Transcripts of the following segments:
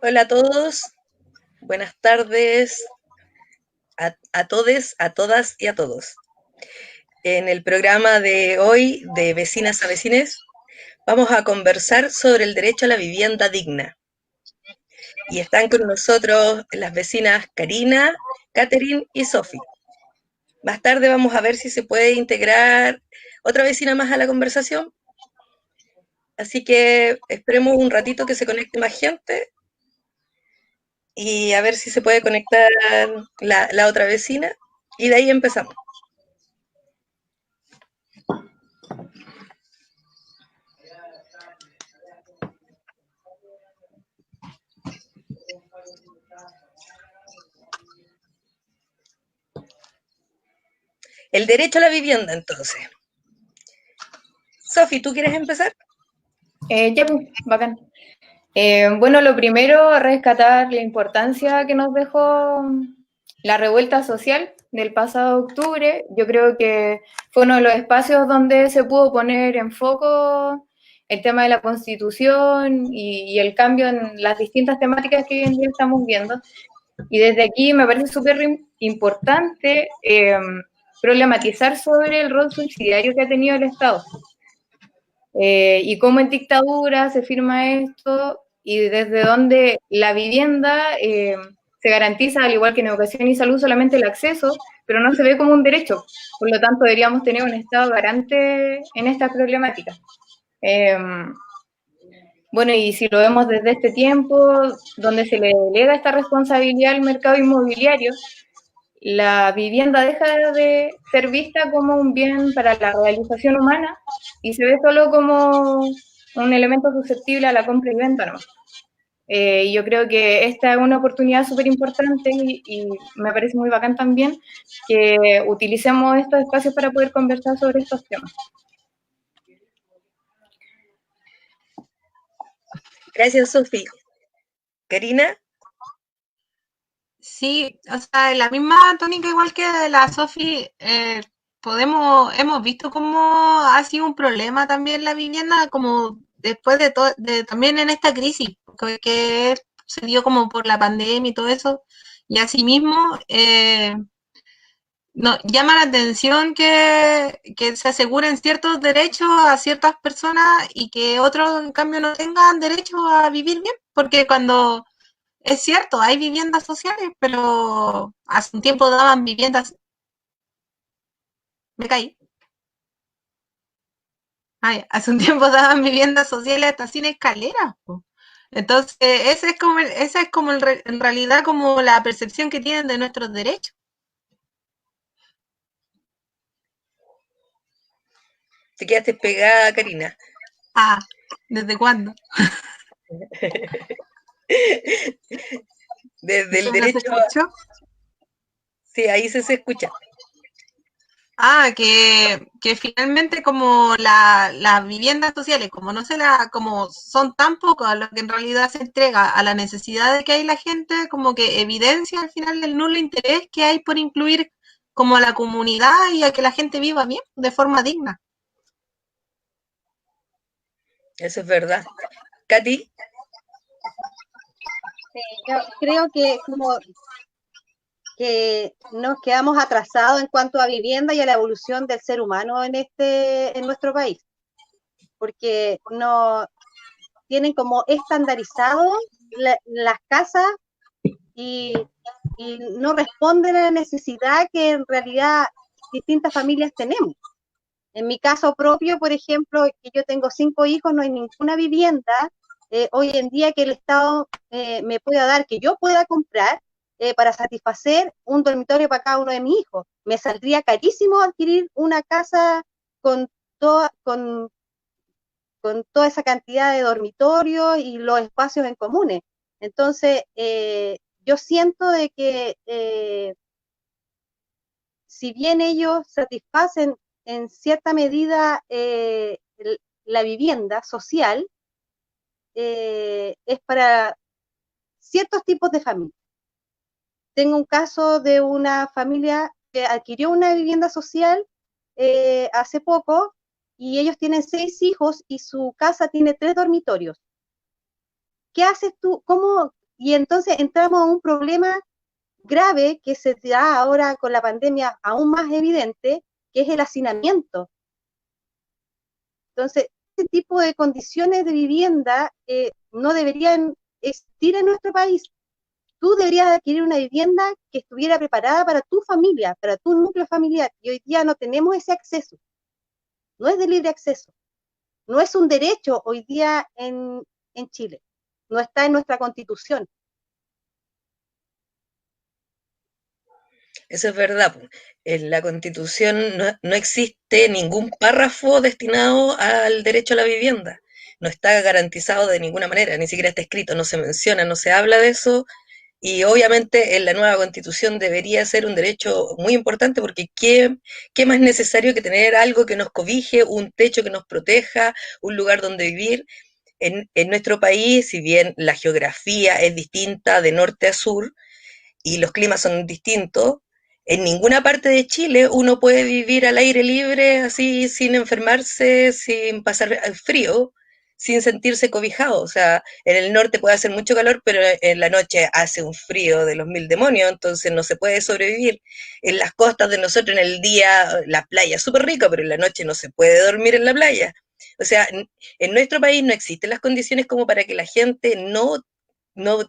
Hola a todos, buenas tardes a todes, a todas y a todos. En el programa de hoy de Vecinas a Vecines vamos a conversar sobre el derecho a la vivienda digna. Y están con nosotros las vecinas Karina, Catherine y Sophie. Más tarde vamos a ver si se puede integrar otra vecina más a la conversación. Así que esperemos un ratito que se conecte más gente y a ver si se puede conectar la otra vecina y de ahí empezamos. El derecho a la vivienda, entonces. Sofi, ¿tú quieres empezar? Ya, pues, bacán. Bueno, lo primero, rescatar la importancia que nos dejó la revuelta social del pasado octubre. Yo creo que fue uno de los espacios donde se pudo poner en foco el tema de la Constitución y el cambio en las distintas temáticas que hoy en día estamos viendo. Y desde aquí me parece súper importante problematizar sobre el rol subsidiario que ha tenido el Estado. Y cómo en dictadura se firma esto y desde donde la vivienda se garantiza, al igual que en educación y salud, solamente el acceso, pero no se ve como un derecho. Por lo tanto, deberíamos tener un Estado garante en estas problemáticas. Bueno, y si lo vemos desde este tiempo, donde se le delega esta responsabilidad al mercado inmobiliario, la vivienda deja de ser vista como un bien para la realización humana y se ve solo como un elemento susceptible a la compra y venta, ¿no? Yo creo que esta es una oportunidad súper importante y me parece muy bacán también que utilicemos estos espacios para poder conversar sobre estos temas. Gracias, Sofi. Karina. Sí, o sea, la misma tónica igual que la Sofi, hemos visto cómo ha sido un problema también la vivienda, como después también en esta crisis, que se dio como por la pandemia y todo eso, y asimismo, no, llama la atención que se aseguren ciertos derechos a ciertas personas y que otros, en cambio, no tengan derecho a vivir bien, porque cuando es cierto, hay viviendas sociales, pero hace un tiempo daban viviendas. Me caí. Ay, hace un tiempo daban viviendas sociales hasta sin escaleras, po. Entonces, esa es como en realidad como la percepción que tienen de nuestros derechos. Te quedaste pegada, Karina. Ah, ¿desde cuándo? Desde el ¿No se derecho. escuchó? Sí, ahí se escucha. Ah, que finalmente como las viviendas sociales, como no se la, como son tan pocas lo que en realidad se entrega a la necesidad de que hay la gente, como que evidencia al final el nulo interés que hay por incluir como a la comunidad y a que la gente viva bien, de forma digna. Eso es verdad. Katy. Sí, yo creo que como que nos quedamos atrasados en cuanto a vivienda y a la evolución del ser humano en nuestro país, porque no tienen como estandarizado las casas y, y no responden a la necesidad que en realidad distintas familias tenemos. En mi caso propio, por ejemplo, que yo tengo 5 hijos, no hay ninguna vivienda hoy en día que el Estado me pueda dar, que yo pueda comprar para satisfacer un dormitorio para cada uno de mis hijos. Me saldría carísimo adquirir una casa con toda, con toda esa cantidad de dormitorios y los espacios en comunes. Entonces, yo siento de que si bien ellos satisfacen en cierta medida la vivienda social, es para ciertos tipos de familias. Tengo un caso de una familia que adquirió una vivienda social hace poco, y ellos tienen 6 hijos y su casa tiene 3 dormitorios. ¿Qué haces tú? ¿Cómo? Y entonces entramos a un problema grave que se da ahora con la pandemia aún más evidente, que es el hacinamiento. Entonces, este tipo de condiciones de vivienda no deberían existir en nuestro país. Tú deberías adquirir una vivienda que estuviera preparada para tu familia, para tu núcleo familiar, y hoy día no tenemos ese acceso. No es de libre acceso. No es un derecho hoy día en Chile. No está en nuestra Constitución. Eso es verdad, po. En la Constitución no existe ningún párrafo destinado al derecho a la vivienda. No está garantizado de ninguna manera, ni siquiera está escrito, no se menciona, no se habla de eso. Y obviamente en la nueva Constitución debería ser un derecho muy importante porque ¿qué más necesario que tener algo que nos cobije, un techo que nos proteja, un lugar donde vivir? En nuestro país, si bien la geografía es distinta de norte a sur, y los climas son distintos, en ninguna parte de Chile uno puede vivir al aire libre, así, sin enfermarse, sin pasar frío, sin sentirse cobijado. O sea, en el norte puede hacer mucho calor, pero en la noche hace un frío de los mil demonios, entonces no se puede sobrevivir. En las costas de nosotros, en el día, la playa es súper rica, pero en la noche no se puede dormir en la playa. O sea, en nuestro país no existen las condiciones como para que la gente no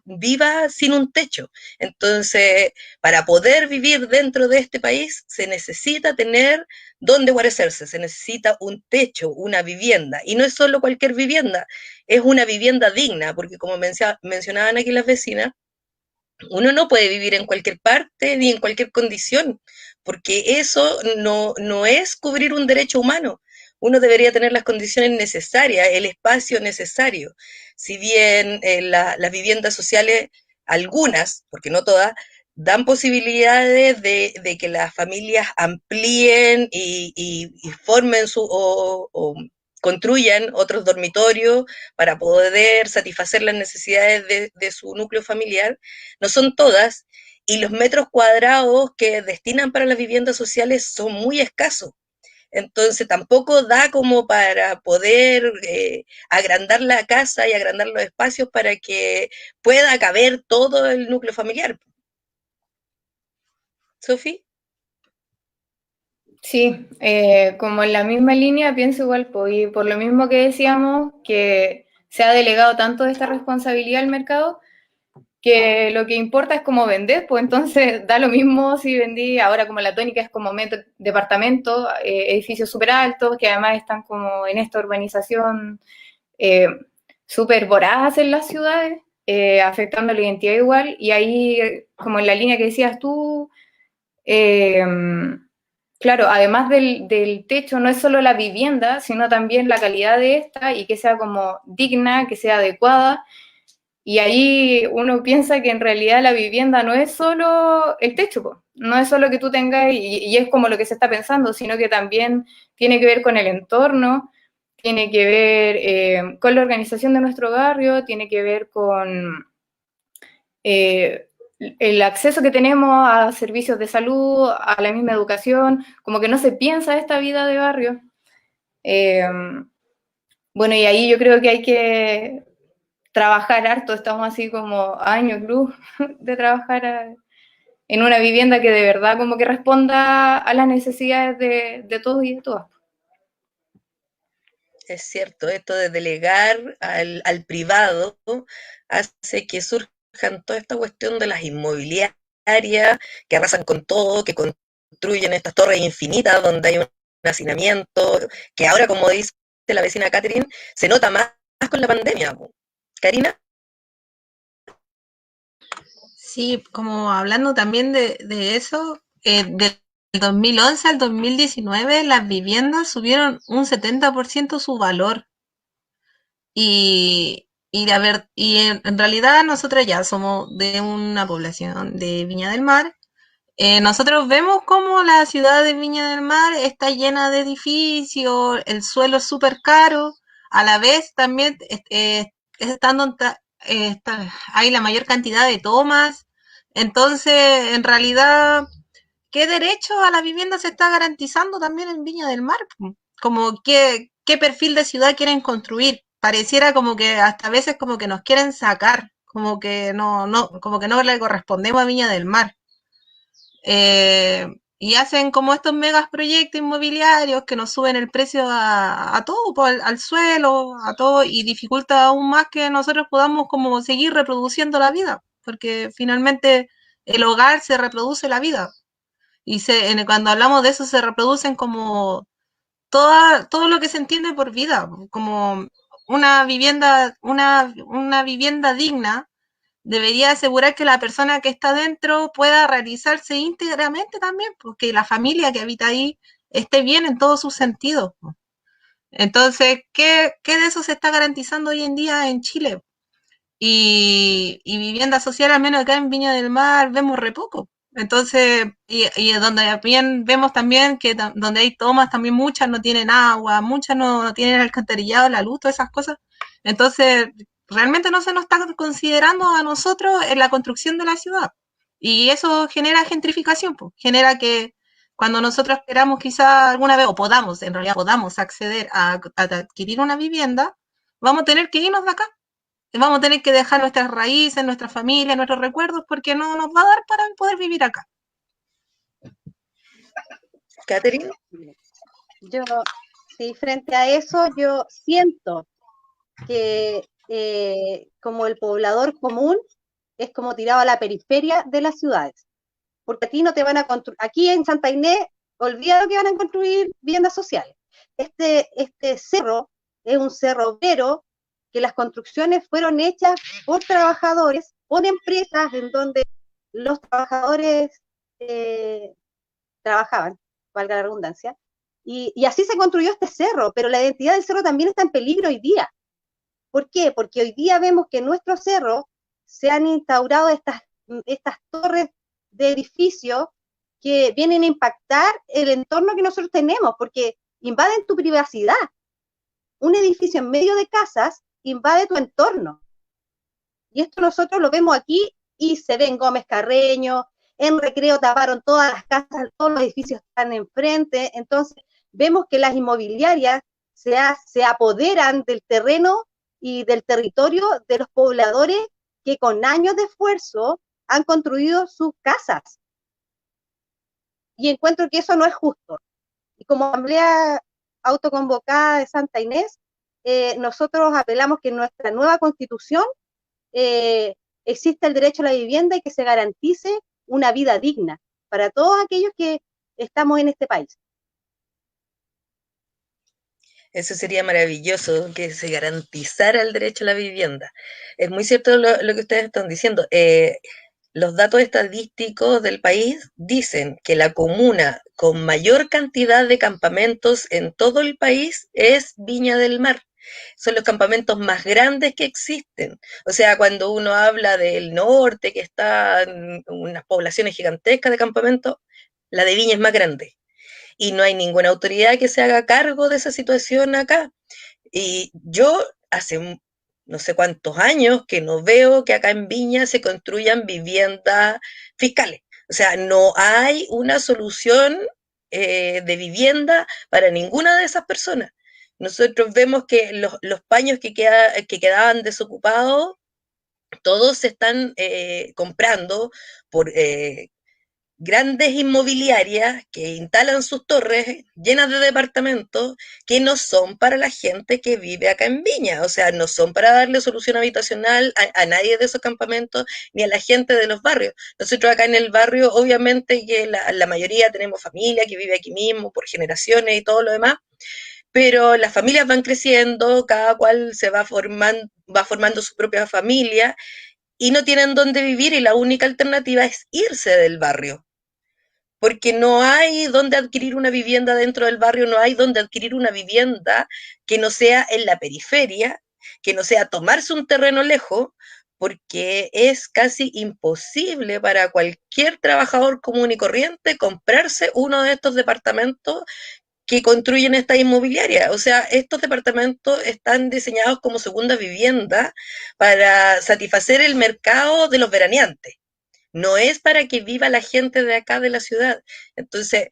viva sin un techo. Entonces, para poder vivir dentro de este país, se necesita tener dónde guarecerse, se necesita un techo, una vivienda. Y no es solo cualquier vivienda, es una vivienda digna, porque como mencionaban aquí las vecinas, uno no puede vivir en cualquier parte ni en cualquier condición, porque eso no es cubrir un derecho humano. Uno debería tener las condiciones necesarias, el espacio necesario. Si bien las viviendas sociales, algunas, porque no todas, dan posibilidades de que las familias amplíen y formen o construyan otros dormitorios para poder satisfacer las necesidades de su núcleo familiar, no son todas, y los metros cuadrados que destinan para las viviendas sociales son muy escasos. Entonces tampoco da como para poder agrandar la casa y agrandar los espacios para que pueda caber todo el núcleo familiar. ¿Sofi? Sí, como en la misma línea pienso igual, pues, y por lo mismo que decíamos, que se ha delegado tanto esta responsabilidad al mercado, que lo que importa es cómo vender, pues entonces da lo mismo si vendí, ahora como la tónica es como departamento, edificios súper altos, que además están como en esta urbanización súper voraz en las ciudades, afectando la identidad igual, y ahí, como en la línea que decías tú, claro, además del techo, no es solo la vivienda, sino también la calidad de esta y que sea como digna, que sea adecuada. Y ahí uno piensa que en realidad la vivienda no es solo el techo, po. No es solo que tú tengas y es como lo que se está pensando, sino que también tiene que ver con el entorno, tiene que ver con la organización de nuestro barrio, tiene que ver con el acceso que tenemos a servicios de salud, a la misma educación, como que no se piensa esta vida de barrio. Bueno, y ahí yo creo que hay que trabajar harto, estamos así como a años luz de trabajar en una vivienda que de verdad como que responda a las necesidades de todos y de todas. Es cierto, esto de delegar al privado hace que surjan toda esta cuestión de las inmobiliarias que arrasan con todo, que construyen estas torres infinitas donde hay un hacinamiento, que ahora, como dice la vecina Catherine, se nota más con la pandemia. Karina. Sí, como hablando también de eso, del 2011 al 2019 las viviendas subieron un 70% su valor. Y en realidad nosotros ya somos de una población de Viña del Mar. Nosotros vemos cómo la ciudad de Viña del Mar está llena de edificios, el suelo es súper caro, a la vez también estando, hay la mayor cantidad de tomas. Entonces, en realidad, qué derecho a la vivienda se está garantizando también en Viña del Mar, como qué perfil de ciudad quieren construir. Pareciera como que hasta a veces como que nos quieren sacar, como que como que no le correspondemos a Viña del Mar. Y hacen como estos megas proyectos inmobiliarios que nos suben el precio a todo, pues, al suelo, a todo, y dificulta aún más que nosotros podamos como seguir reproduciendo la vida, porque finalmente el hogar se reproduce la vida. Y cuando hablamos de eso se reproducen como todo lo que se entiende por vida, como una vivienda digna debería asegurar que la persona que está dentro pueda realizarse íntegramente también, porque la familia que habita ahí esté bien en todos sus sentidos. Entonces, ¿qué de eso se está garantizando hoy en día en Chile? Y vivienda social, al menos acá en Viña del Mar, vemos re poco. Entonces, y donde también vemos también que donde hay tomas, también muchas no tienen agua, muchas no tienen alcantarillado, la luz, todas esas cosas. Entonces, realmente no se nos está considerando a nosotros en la construcción de la ciudad. Y eso genera gentrificación, pues, genera que cuando nosotros queramos quizá alguna vez, o podamos, en realidad podamos acceder a adquirir una vivienda, vamos a tener que irnos de acá. Vamos a tener que dejar nuestras raíces, nuestra familia, nuestros recuerdos, porque no nos va a dar para poder vivir acá. Catherine. Yo, sí, frente a eso, yo siento que como el poblador común es como tirado a la periferia de las ciudades, porque aquí no te van a construir, aquí en Santa Inés, olvídalo que van a construir viviendas sociales. Este cerro es un cerro obrero, que las construcciones fueron hechas por trabajadores, por empresas en donde los trabajadores trabajaban, valga la redundancia, y así se construyó este cerro, pero la identidad del cerro también está en peligro hoy día. ¿Por qué? Porque hoy día vemos que en nuestro cerro se han instaurado estas torres de edificios que vienen a impactar el entorno que nosotros tenemos, porque invaden tu privacidad. Un edificio en medio de casas invade tu entorno. Y esto nosotros lo vemos aquí y se ve en Gómez Carreño, en Recreo taparon todas las casas, todos los edificios están enfrente, entonces vemos que las inmobiliarias se apoderan del terreno y del territorio de los pobladores que con años de esfuerzo han construido sus casas. Y encuentro que eso no es justo. Y como asamblea autoconvocada de Santa Inés, nosotros apelamos que en nuestra nueva constitución existe el derecho a la vivienda y que se garantice una vida digna para todos aquellos que estamos en este país. Eso sería maravilloso, que se garantizara el derecho a la vivienda. Es muy cierto lo que ustedes están diciendo. Los datos estadísticos del país dicen que la comuna con mayor cantidad de campamentos en todo el país es Viña del Mar. Son los campamentos más grandes que existen. O sea, cuando uno habla del norte, que están unas poblaciones gigantescas de campamentos, la de Viña es más grande. Y no hay ninguna autoridad que se haga cargo de esa situación acá. Y yo hace no sé cuántos años que no veo que acá en Viña se construyan viviendas fiscales. O sea, no hay una solución de vivienda para ninguna de esas personas. Nosotros vemos que los paños que quedaban desocupados, todos se están comprando por grandes inmobiliarias que instalan sus torres llenas de departamentos que no son para la gente que vive acá en Viña, o sea, no son para darle solución habitacional a nadie de esos campamentos ni a la gente de los barrios. Nosotros acá en el barrio, obviamente que la mayoría tenemos familia que vive aquí mismo por generaciones y todo lo demás, pero las familias van creciendo, cada cual se va formando su propia familia y no tienen dónde vivir y la única alternativa es irse del barrio. Porque no hay donde adquirir una vivienda dentro del barrio, no hay donde adquirir una vivienda que no sea en la periferia, que no sea tomarse un terreno lejos, porque es casi imposible para cualquier trabajador común y corriente comprarse uno de estos departamentos que construyen esta inmobiliaria. O sea, estos departamentos están diseñados como segunda vivienda para satisfacer el mercado de los veraneantes. no es para que viva la gente de acá de la ciudad. Entonces,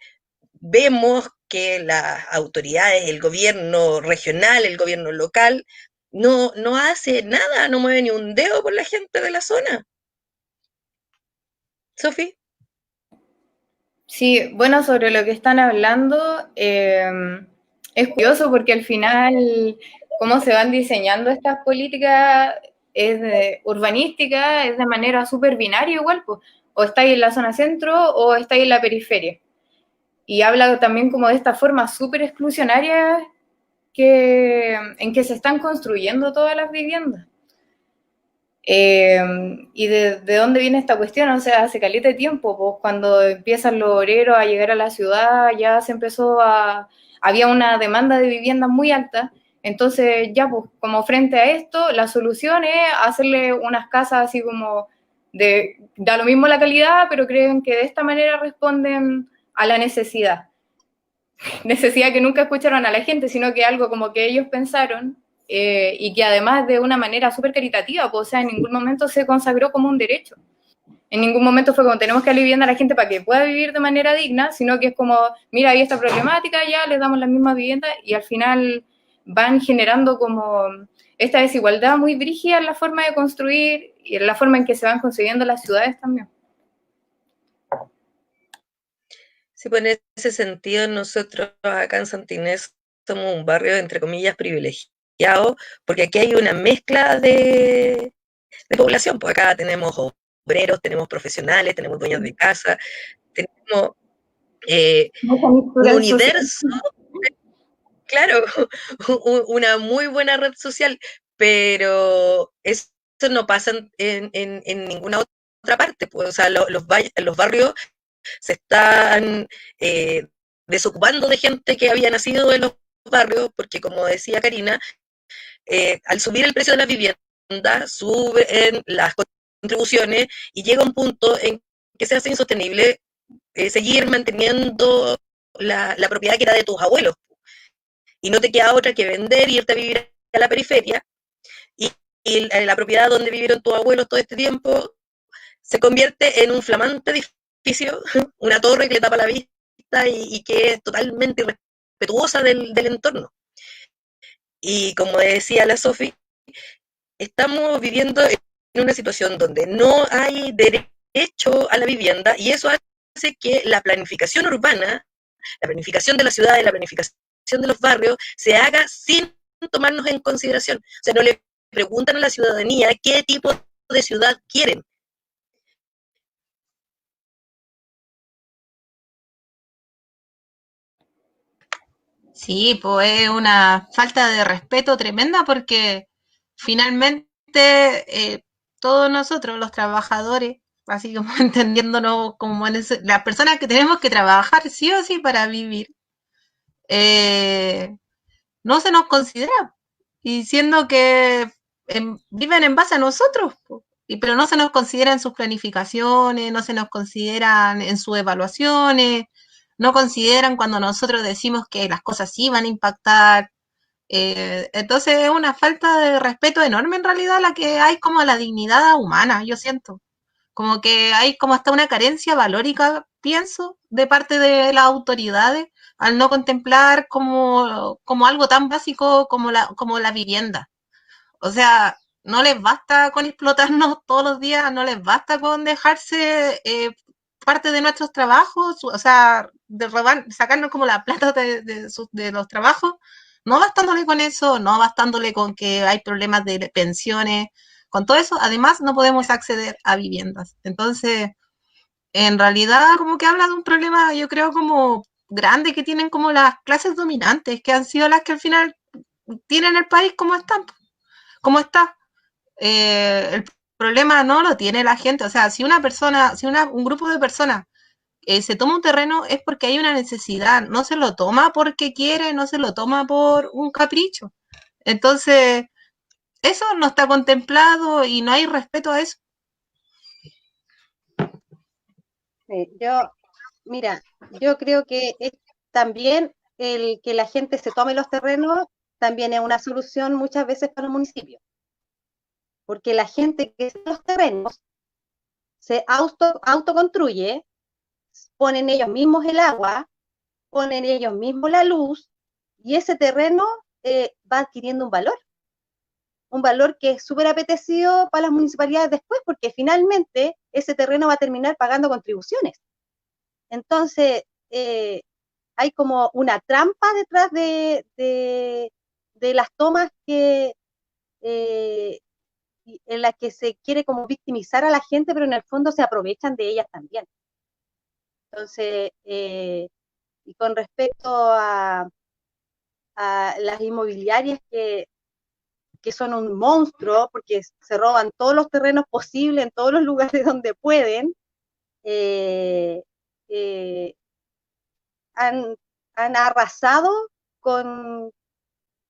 vemos que las autoridades, el gobierno regional, el gobierno local, no hace nada, no mueve ni un dedo por la gente de la zona. Sofi. Sí, bueno, sobre lo que están hablando, es curioso porque al final, cómo se van diseñando estas políticas urbanísticas es de manera súper binaria igual, pues, o estáis en la zona centro o estáis en la periferia. Y habla también como de esta forma súper exclusionaria en que se están construyendo todas las viviendas. ¿Y de dónde viene esta cuestión? O sea, hace caleta de tiempo, pues cuando empiezan los obreros a llegar a la ciudad, ya se había una demanda de vivienda muy alta, entonces ya pues como frente a esto, la solución es hacerle unas casas así como da lo mismo la calidad, pero creen que de esta manera responden a la necesidad. Necesidad que nunca escucharon a la gente, sino que algo como que ellos pensaron y que además de una manera súper caritativa, pues, o sea, en ningún momento se consagró como un derecho. En ningún momento fue como tenemos que darle vivienda a la gente para que pueda vivir de manera digna, sino que es como, mira, hay esta problemática, ya les damos la misma vivienda y al final van generando como esta desigualdad muy brígida en la forma de construir y en la forma en que se van construyendo las ciudades también. Sí, pues en ese sentido nosotros acá en Santinés somos un barrio, entre comillas, privilegiado, porque aquí hay una mezcla de población, pues acá tenemos obreros, tenemos profesionales, tenemos dueños de casa, tenemos un universo, claro, una muy buena red social, pero eso no pasa en ninguna otra parte, pues, o sea, los barrios se están desocupando de gente que había nacido en los barrios, porque como decía Karina, al subir el precio de la vivienda, suben las contribuciones y llega un punto en que se hace insostenible seguir manteniendo la propiedad que era de tus abuelos. Y no te queda otra que vender y irte a vivir a la periferia. Y la propiedad donde vivieron tus abuelos todo este tiempo se convierte en un flamante edificio, una torre que le tapa la vista y que es totalmente irrespetuosa del entorno. Y como decía la Sofi, estamos viviendo en una situación donde no hay derecho a la vivienda y eso hace que la planificación urbana, la planificación de la ciudad, la planificación de los barrios, se haga sin tomarnos en consideración. O sea, no le preguntan a la ciudadanía qué tipo de ciudad quieren. Sí, pues es una falta de respeto tremenda porque finalmente todos nosotros, los trabajadores, así como entendiéndonos como las personas que tenemos que trabajar sí o sí para vivir, no se nos considera, y siendo que viven en base a nosotros, pero no se nos considera en sus planificaciones, no se nos consideran en sus evaluaciones, no consideran cuando nosotros decimos que las cosas sí van a impactar. Entonces es una falta de respeto enorme en realidad la que hay como a la dignidad humana, yo siento. Como que hay como hasta una carencia valórica, pienso, de parte de las autoridades al no contemplar como algo tan básico como la vivienda. O sea, no les basta con explotarnos todos los días, no les basta con dejarse parte de nuestros trabajos, o sea, de robar, sacarnos como la plata de los trabajos, no bastándole con eso, no bastándole con que hay problemas de pensiones, con todo eso, además no podemos acceder a viviendas. Entonces, en realidad como que habla de un problema, yo creo, como grande que tienen como las clases dominantes, que han sido las que al final tienen el país como están, como está. El problema no lo tiene la gente, o sea, si una persona, si un grupo de personas se toma un terreno es porque hay una necesidad, no se lo toma porque quiere, no se lo toma por un capricho. Entonces, eso no está contemplado y no hay respeto a eso. Mira, yo creo que también el que la gente se tome los terrenos también es una solución muchas veces para los municipios, porque la gente que tiene los terrenos se autoconstruye, ponen ellos mismos el agua, ponen ellos mismos la luz, y ese terreno va adquiriendo un valor que es súper apetecido para las municipalidades después, porque finalmente ese terreno va a terminar pagando contribuciones. Entonces, hay como una trampa detrás de las tomas en las que se quiere como victimizar a la gente, pero en el fondo se aprovechan de ellas también. Entonces, y con respecto a las inmobiliarias que son un monstruo, porque se roban todos los terrenos posibles en todos los lugares donde pueden, eh, eh, han, han arrasado con,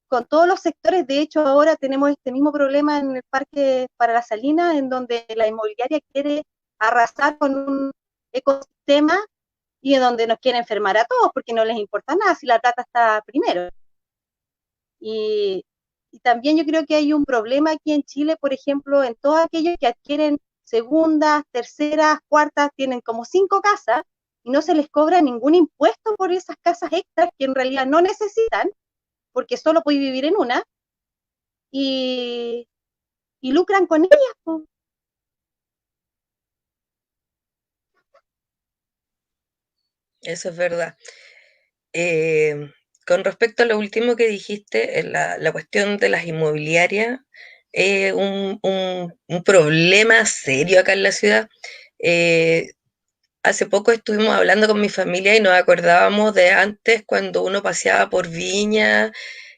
con todos los sectores. De hecho, ahora tenemos este mismo problema en el Parque para la Salina, en donde la inmobiliaria quiere arrasar con un ecosistema y en donde nos quiere enfermar a todos, porque no les importa nada si la plata está primero. Y también yo creo que hay un problema aquí en Chile, por ejemplo, en todos aquellos que adquieren segundas, terceras, cuartas, tienen como 5 casas y no se les cobra ningún impuesto por esas casas extras que en realidad no necesitan, porque solo pueden vivir en una, y, y lucran con ellas, pues. Eso es verdad. Eh, con respecto a lo último que dijiste, la cuestión de las inmobiliarias es un problema serio acá en la ciudad. Eh, Hace poco estuvimos hablando con mi familia y nos acordábamos de antes cuando uno paseaba por Viña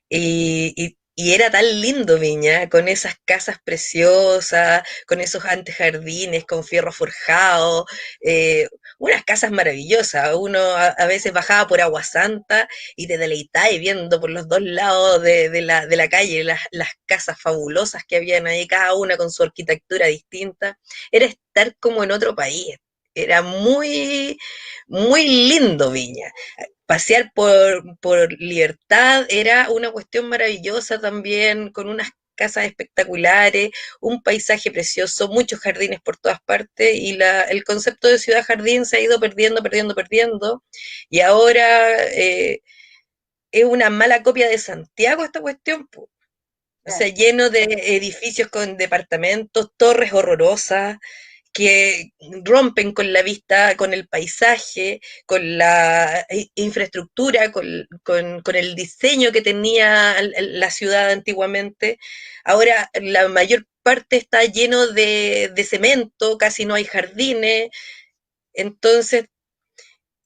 y era tan lindo Viña, con esas casas preciosas, con esos antejardines, con fierro forjado, eh, unas casas maravillosas. Uno a veces bajaba por Agua Santa y te deleitaba viendo por los dos lados de la calle las casas fabulosas que habían ahí, cada una con su arquitectura distinta. Era estar como en otro país. Era muy, muy lindo Viña. Pasear por Libertad era una cuestión maravillosa también, con unas casas espectaculares, un paisaje precioso, muchos jardines por todas partes, y el concepto de ciudad jardín se ha ido perdiendo, perdiendo, perdiendo, y ahora es una mala copia de Santiago esta cuestión, po. O sea, Claro. lleno de edificios con departamentos, torres horrorosas, que rompen con la vista, con el paisaje, con la infraestructura, con el diseño que tenía la ciudad antiguamente. Ahora la mayor parte está lleno de cemento, casi no hay jardines, entonces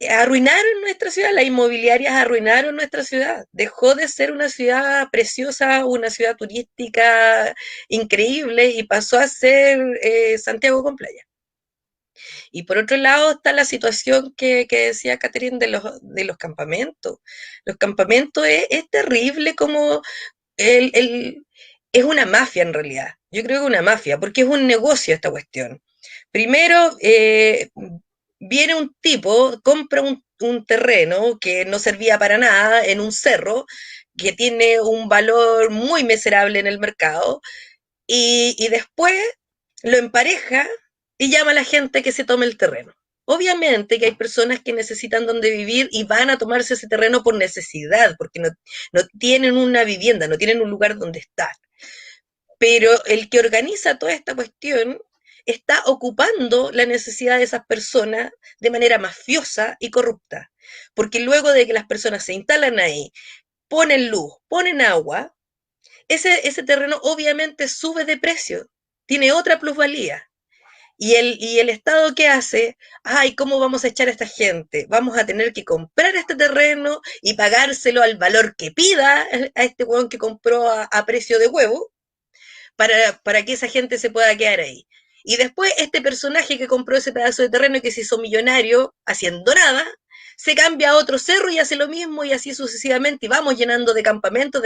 arruinaron nuestra ciudad, las inmobiliarias arruinaron nuestra ciudad, dejó de ser una ciudad preciosa, una ciudad turística increíble y pasó a ser Santiago con playa. Y por otro lado está la situación que decía Catherine de los campamentos. Los campamentos es terrible como el, es una mafia en realidad. Yo creo que es una mafia, porque es un negocio esta cuestión. Primero, viene un tipo, compra un terreno que no servía para nada en un cerro, que tiene un valor muy miserable en el mercado, y después lo empareja y llama a la gente que se tome el terreno. Obviamente que hay personas que necesitan donde vivir y van a tomarse ese terreno por necesidad, porque no tienen una vivienda, no tienen un lugar donde estar. Pero el que organiza toda esta cuestión está ocupando la necesidad de esas personas de manera mafiosa y corrupta. Porque luego de que las personas se instalan ahí, ponen luz, ponen agua, ese terreno obviamente sube de precio, tiene otra plusvalía. Y el Estado, ¿qué hace? Ay, ¿cómo vamos a echar a esta gente? Vamos a tener que comprar este terreno y pagárselo al valor que pida a este hueón que compró a precio de huevo para que esa gente se pueda quedar ahí. Y después este personaje que compró ese pedazo de terreno y que se hizo millonario haciendo nada, se cambia a otro cerro y hace lo mismo y así sucesivamente y vamos llenando de campamentos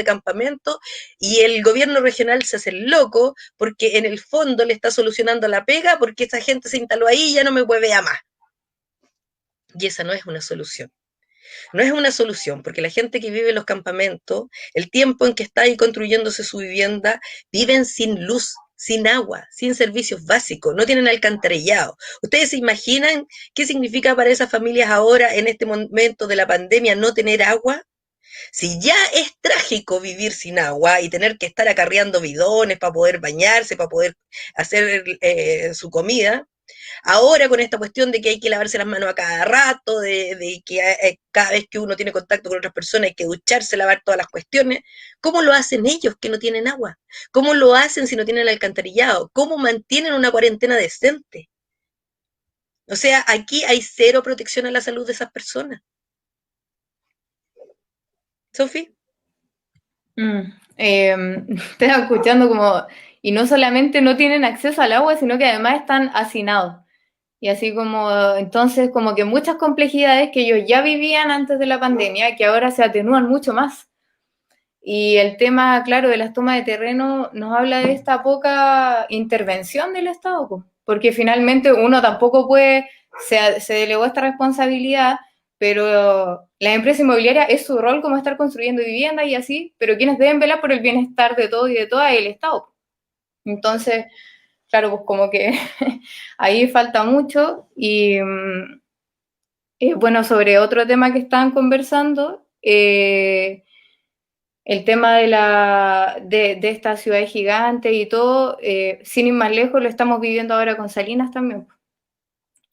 y el gobierno regional se hace el loco porque en el fondo le está solucionando la pega porque esa gente se instaló ahí y ya no me huevea más. Y esa no es una solución. No es una solución, porque la gente que vive en los campamentos, el tiempo en que está ahí construyéndose su vivienda, viven sin luz, sin agua, sin servicios básicos, no tienen alcantarillado. ¿Ustedes se imaginan qué significa para esas familias ahora, en este momento de la pandemia, no tener agua? Si ya es trágico vivir sin agua y tener que estar acarreando bidones para poder bañarse, para poder hacer su comida, ahora con esta cuestión de que hay que lavarse las manos a cada rato, de que cada vez que uno tiene contacto con otras personas hay que ducharse, lavar todas las cuestiones, ¿cómo lo hacen ellos que no tienen agua? ¿Cómo lo hacen si no tienen alcantarillado? ¿Cómo mantienen una cuarentena decente? O sea, aquí hay cero protección a la salud de esas personas. Sofi. Estaba escuchando como, y no solamente no tienen acceso al agua, sino que además están hacinados. Y así como, entonces, como que muchas complejidades que ellos ya vivían antes de la pandemia, que ahora se atenúan mucho más. Y el tema, claro, de las tomas de terreno nos habla de esta poca intervención del Estado, pues, porque finalmente uno tampoco puede, se delegó esta responsabilidad, pero la empresa inmobiliaria es su rol como estar construyendo viviendas y así, pero quienes deben velar por el bienestar de todos y de todas es el Estado. Entonces, claro, pues como que ahí falta mucho y bueno, sobre otro tema que estaban conversando, el tema de esta ciudad gigante y todo, sin ir más lejos, lo estamos viviendo ahora con Salinas también,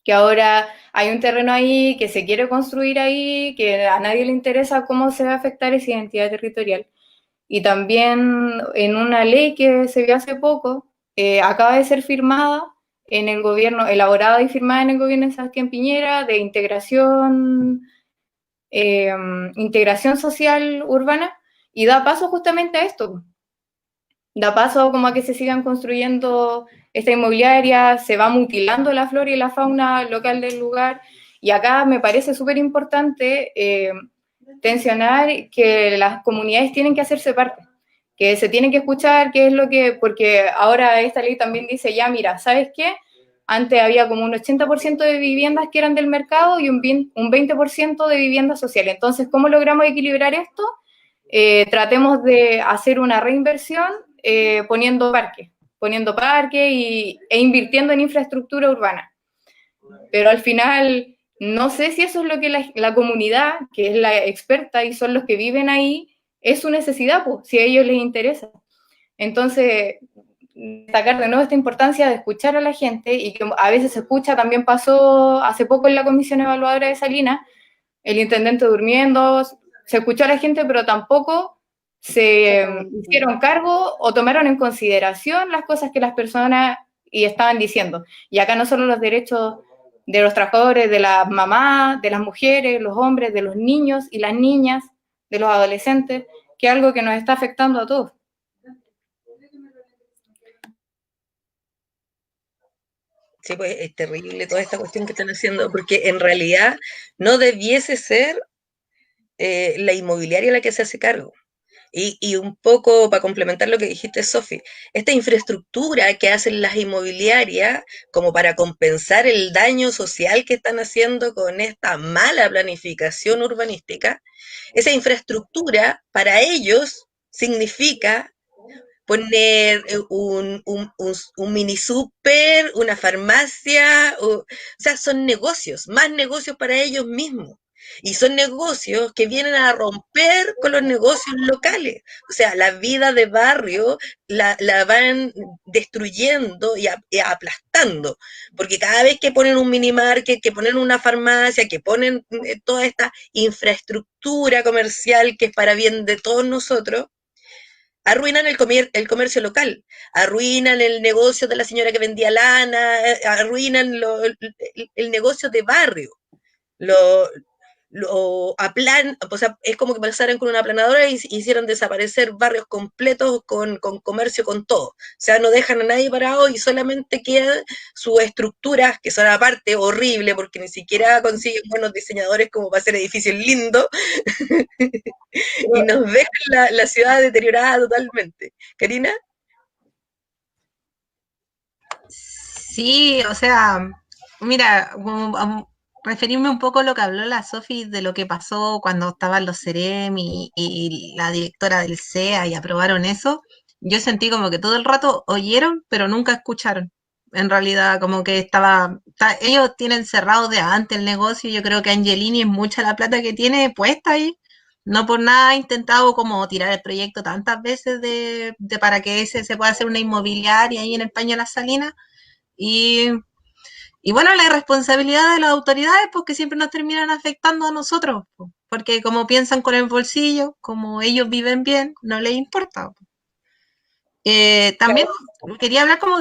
que ahora hay un terreno ahí que se quiere construir ahí, que a nadie le interesa cómo se va a afectar esa identidad territorial. Y también en una ley que se vio hace poco, acaba de ser firmada en el gobierno, elaborada y firmada en el gobierno de Sebastián Piñera, de integración social urbana, y da paso justamente a esto. Da paso como a que se sigan construyendo esta inmobiliaria, se va mutilando la flora y la fauna local del lugar, y acá me parece súper importante tensionar que las comunidades tienen que hacerse parte, que se tienen que escuchar, qué es lo que, porque ahora esta ley también dice, ya mira, ¿sabes qué? Antes había como un 80% de viviendas que eran del mercado y un 20% de viviendas sociales. Entonces, ¿cómo logramos equilibrar esto? Tratemos de hacer una reinversión poniendo parques e invirtiendo en infraestructura urbana. Pero al final, no sé si eso es lo que la comunidad, que es la experta y son los que viven ahí, es su necesidad, pues, si a ellos les interesa. Entonces, destacar de nuevo esta importancia de escuchar a la gente y que a veces se escucha, también pasó hace poco en la comisión evaluadora de Salinas, el intendente durmiendo, se escuchó a la gente, pero tampoco se hicieron cargo o tomaron en consideración las cosas que las personas y estaban diciendo. Y acá no solo los derechos de los trabajadores, de las mamás, de las mujeres, los hombres, de los niños y las niñas, de los adolescentes, que es algo que nos está afectando a todos. Sí, pues es terrible toda esta cuestión que están haciendo, porque en realidad no debiese ser la inmobiliaria la que se hace cargo. Y un poco para complementar lo que dijiste, Sofi, esta infraestructura que hacen las inmobiliarias como para compensar el daño social que están haciendo con esta mala planificación urbanística, esa infraestructura para ellos significa poner un mini super, una farmacia, o sea, son negocios, más negocios para ellos mismos. Y son negocios que vienen a romper con los negocios locales. O sea, la vida de barrio la van destruyendo y aplastando. Porque cada vez que ponen un mini market, que ponen una farmacia, que ponen toda esta infraestructura comercial que es para bien de todos nosotros, arruinan el comercio local, arruinan el negocio de la señora que vendía lana, arruinan el negocio de barrio. Lo, o sea, es como que pasaran con una aplanadora y hicieran desaparecer barrios completos con comercio, con todo. O sea, no dejan a nadie parado y solamente quedan sus estructuras, que son aparte horribles, porque ni siquiera consiguen buenos diseñadores como para hacer edificios lindos, y nos dejan la ciudad deteriorada totalmente. Karina. Sí, o sea, mira, referirme un poco a lo que habló la Sofi de lo que pasó cuando estaban los CEREM y la directora del CEA y aprobaron eso. yo sentí como que todo el rato oyeron, pero nunca escucharon. En realidad, como que ellos tienen cerrado de antes el negocio. Yo creo que Angelini es mucha la plata que tiene puesta ahí. No por nada ha intentado como tirar el proyecto tantas veces para que ese se pueda hacer una inmobiliaria ahí en el Paño de las Salinas. Y, y bueno, la irresponsabilidad de las autoridades, porque siempre nos terminan afectando a nosotros, porque como piensan con el bolsillo, como ellos viven bien, no les importa. También quería hablar como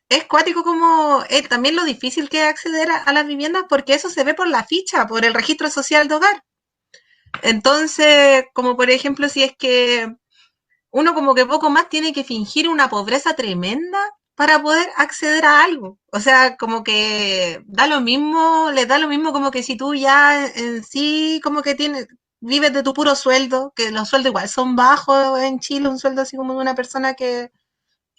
es cuático como también lo difícil que es acceder a las viviendas, porque eso se ve por la ficha, por el registro social de hogar. Entonces, como por ejemplo, si es que uno como que poco más tiene que fingir una pobreza tremenda para poder acceder a algo. O sea, como que da lo mismo, les da lo mismo como que si tú ya en sí como que vives de tu puro sueldo, que los sueldos igual son bajos en Chile, un sueldo así como de una persona que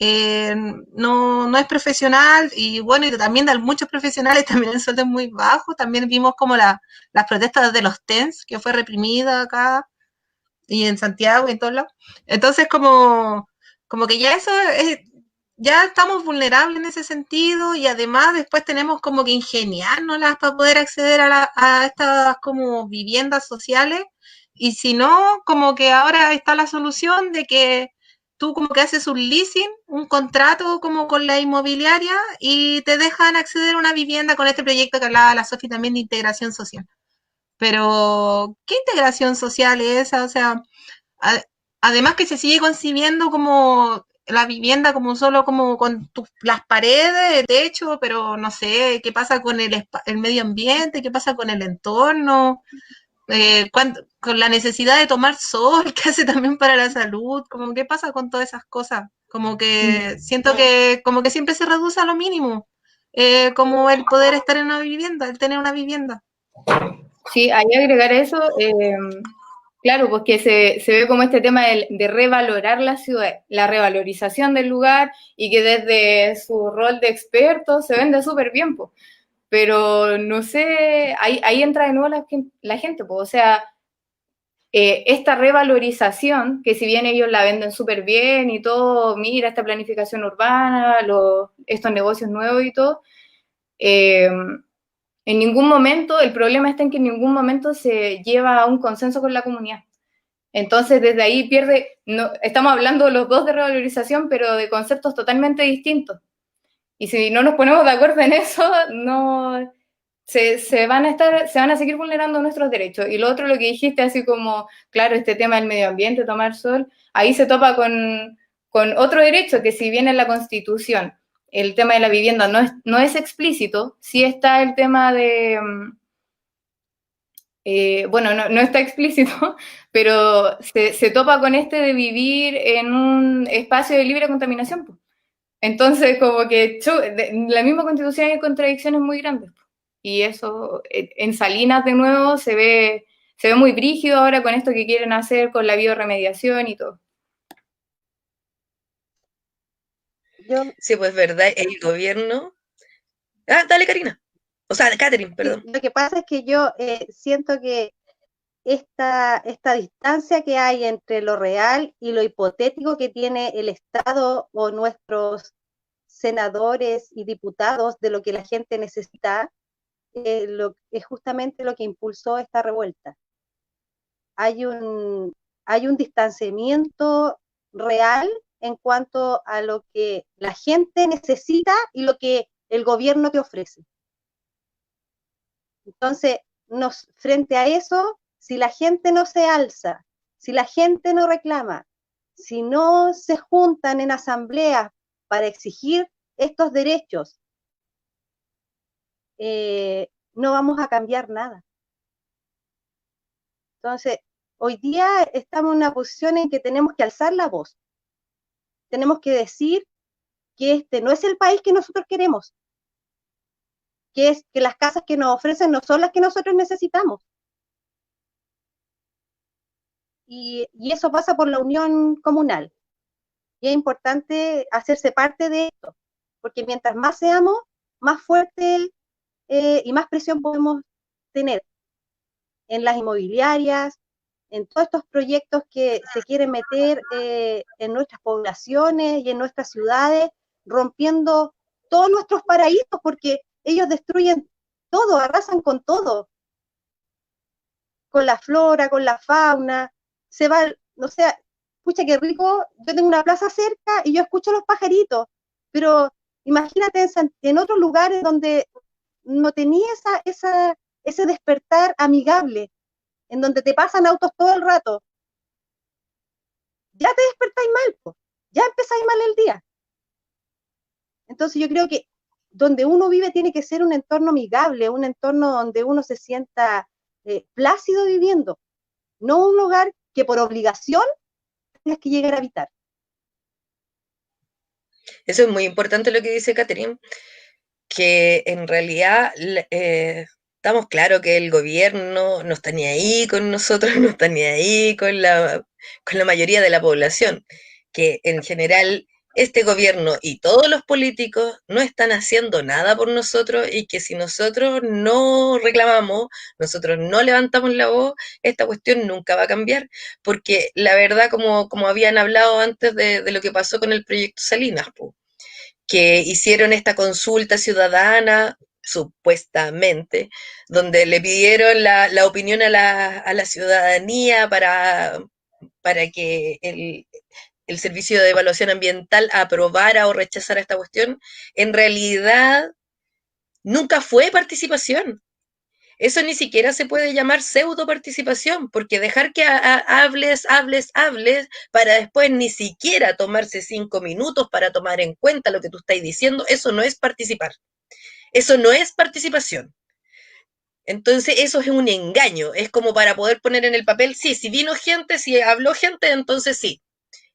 no es profesional, y bueno, y también de muchos profesionales también el sueldo es muy bajo. También vimos como las protestas de los TENS, que fue reprimida acá y en Santiago y en todos lados. Entonces, como que ya ya estamos vulnerables en ese sentido, y además después tenemos como que ingeniárnoslas para poder acceder a estas como viviendas sociales, y si no, como que ahora está la solución de que tú como que haces un leasing, un contrato como con la inmobiliaria, y te dejan acceder a una vivienda con este proyecto que hablaba la Sofi también de integración social. Pero, ¿qué integración social es esa? O sea, a- además que se sigue concibiendo como la vivienda como solo como con las paredes, el techo, pero no sé, ¿qué pasa con el medio ambiente? ¿Qué pasa con el entorno? Con la necesidad de tomar sol, que hace también para la salud, como qué pasa con todas esas cosas, como que siento que como que siempre se reduce a lo mínimo, como el poder estar en una vivienda, el tener una vivienda. Sí, ahí agregar eso, claro, pues que se ve como este tema de revalorar la ciudad, la revalorización del lugar, y que desde su rol de experto se vende súper bien, pues. Pero no sé, ahí entra de nuevo la gente, pues, o sea, esta revalorización, que si bien ellos la venden súper bien y todo, mira esta planificación urbana, estos negocios nuevos y todo, en ningún momento, el problema está en que en ningún momento se lleva a un consenso con la comunidad. Entonces, desde ahí estamos hablando los dos de revalorización, pero de conceptos totalmente distintos. Y si no nos ponemos de acuerdo en eso, no se van a seguir vulnerando nuestros derechos. Y lo otro, lo que dijiste, así como, claro, este tema del medio ambiente, tomar sol, ahí se topa con otro derecho que, si bien en la Constitución el tema de la vivienda no es explícito, sí está el tema de, bueno, no está explícito, pero se topa con este de vivir en un espacio de libre contaminación, pues. Entonces, como que en la misma Constitución hay contradicciones muy grandes, pues. Y eso, en Salinas de nuevo, se ve muy brígido ahora con esto que quieren hacer con la biorremediación y todo. Yo, Sí, pues verdad, el gobierno. Ah, dale, Karina. O sea, Catherine, perdón. lo que pasa es que yo siento que esta distancia que hay entre lo real y lo hipotético que tiene el Estado o nuestros senadores y diputados de lo que la gente necesita, es justamente lo que impulsó esta revuelta. Hay un distanciamiento real en cuanto a lo que la gente necesita y lo que el gobierno te ofrece. Entonces, frente a eso, si la gente no se alza, si la gente no reclama, si no se juntan en asambleas para exigir estos derechos, no vamos a cambiar nada. Entonces, hoy día estamos en una posición en que tenemos que alzar la voz. Tenemos que decir que este no es el país que nosotros queremos, que las casas que nos ofrecen no son las que nosotros necesitamos. Y eso pasa por la unión comunal. Y es importante hacerse parte de esto, porque mientras más seamos, más fuerte y más presión podemos tener en las inmobiliarias, en todos estos proyectos que se quieren meter en nuestras poblaciones y en nuestras ciudades, rompiendo todos nuestros paraísos, porque ellos destruyen todo, arrasan con todo, con la flora, con la fauna, se va, no sé, escucha qué rico, yo tengo una plaza cerca y yo escucho los pajaritos, pero imagínate en otros lugares donde no tenía ese despertar amigable, en donde te pasan autos todo el rato, ya te despertáis mal, po, ya empezáis mal el día. Entonces yo creo que donde uno vive tiene que ser un entorno amigable, un entorno donde uno se sienta plácido viviendo, no un lugar que por obligación tengas que llegar a habitar. Eso es muy importante lo que dice Catherine, que en realidad estamos claros que el gobierno no está ni ahí con nosotros, no está ni ahí con la mayoría de la población, que en general este gobierno y todos los políticos no están haciendo nada por nosotros y que si nosotros no reclamamos, nosotros no levantamos la voz, esta cuestión nunca va a cambiar, porque la verdad, como habían hablado antes de lo que pasó con el proyecto Salinas, que hicieron esta consulta ciudadana, supuestamente, donde le pidieron la opinión a la ciudadanía para que el Servicio de Evaluación Ambiental aprobara o rechazara esta cuestión, en realidad nunca fue participación. Eso ni siquiera se puede llamar pseudo participación, porque dejar que hables para después ni siquiera tomarse 5 minutos para tomar en cuenta lo que tú estás diciendo, eso no es participar. Eso no es participación. Entonces eso es un engaño, es como para poder poner en el papel, sí, si vino gente, si habló gente, entonces sí,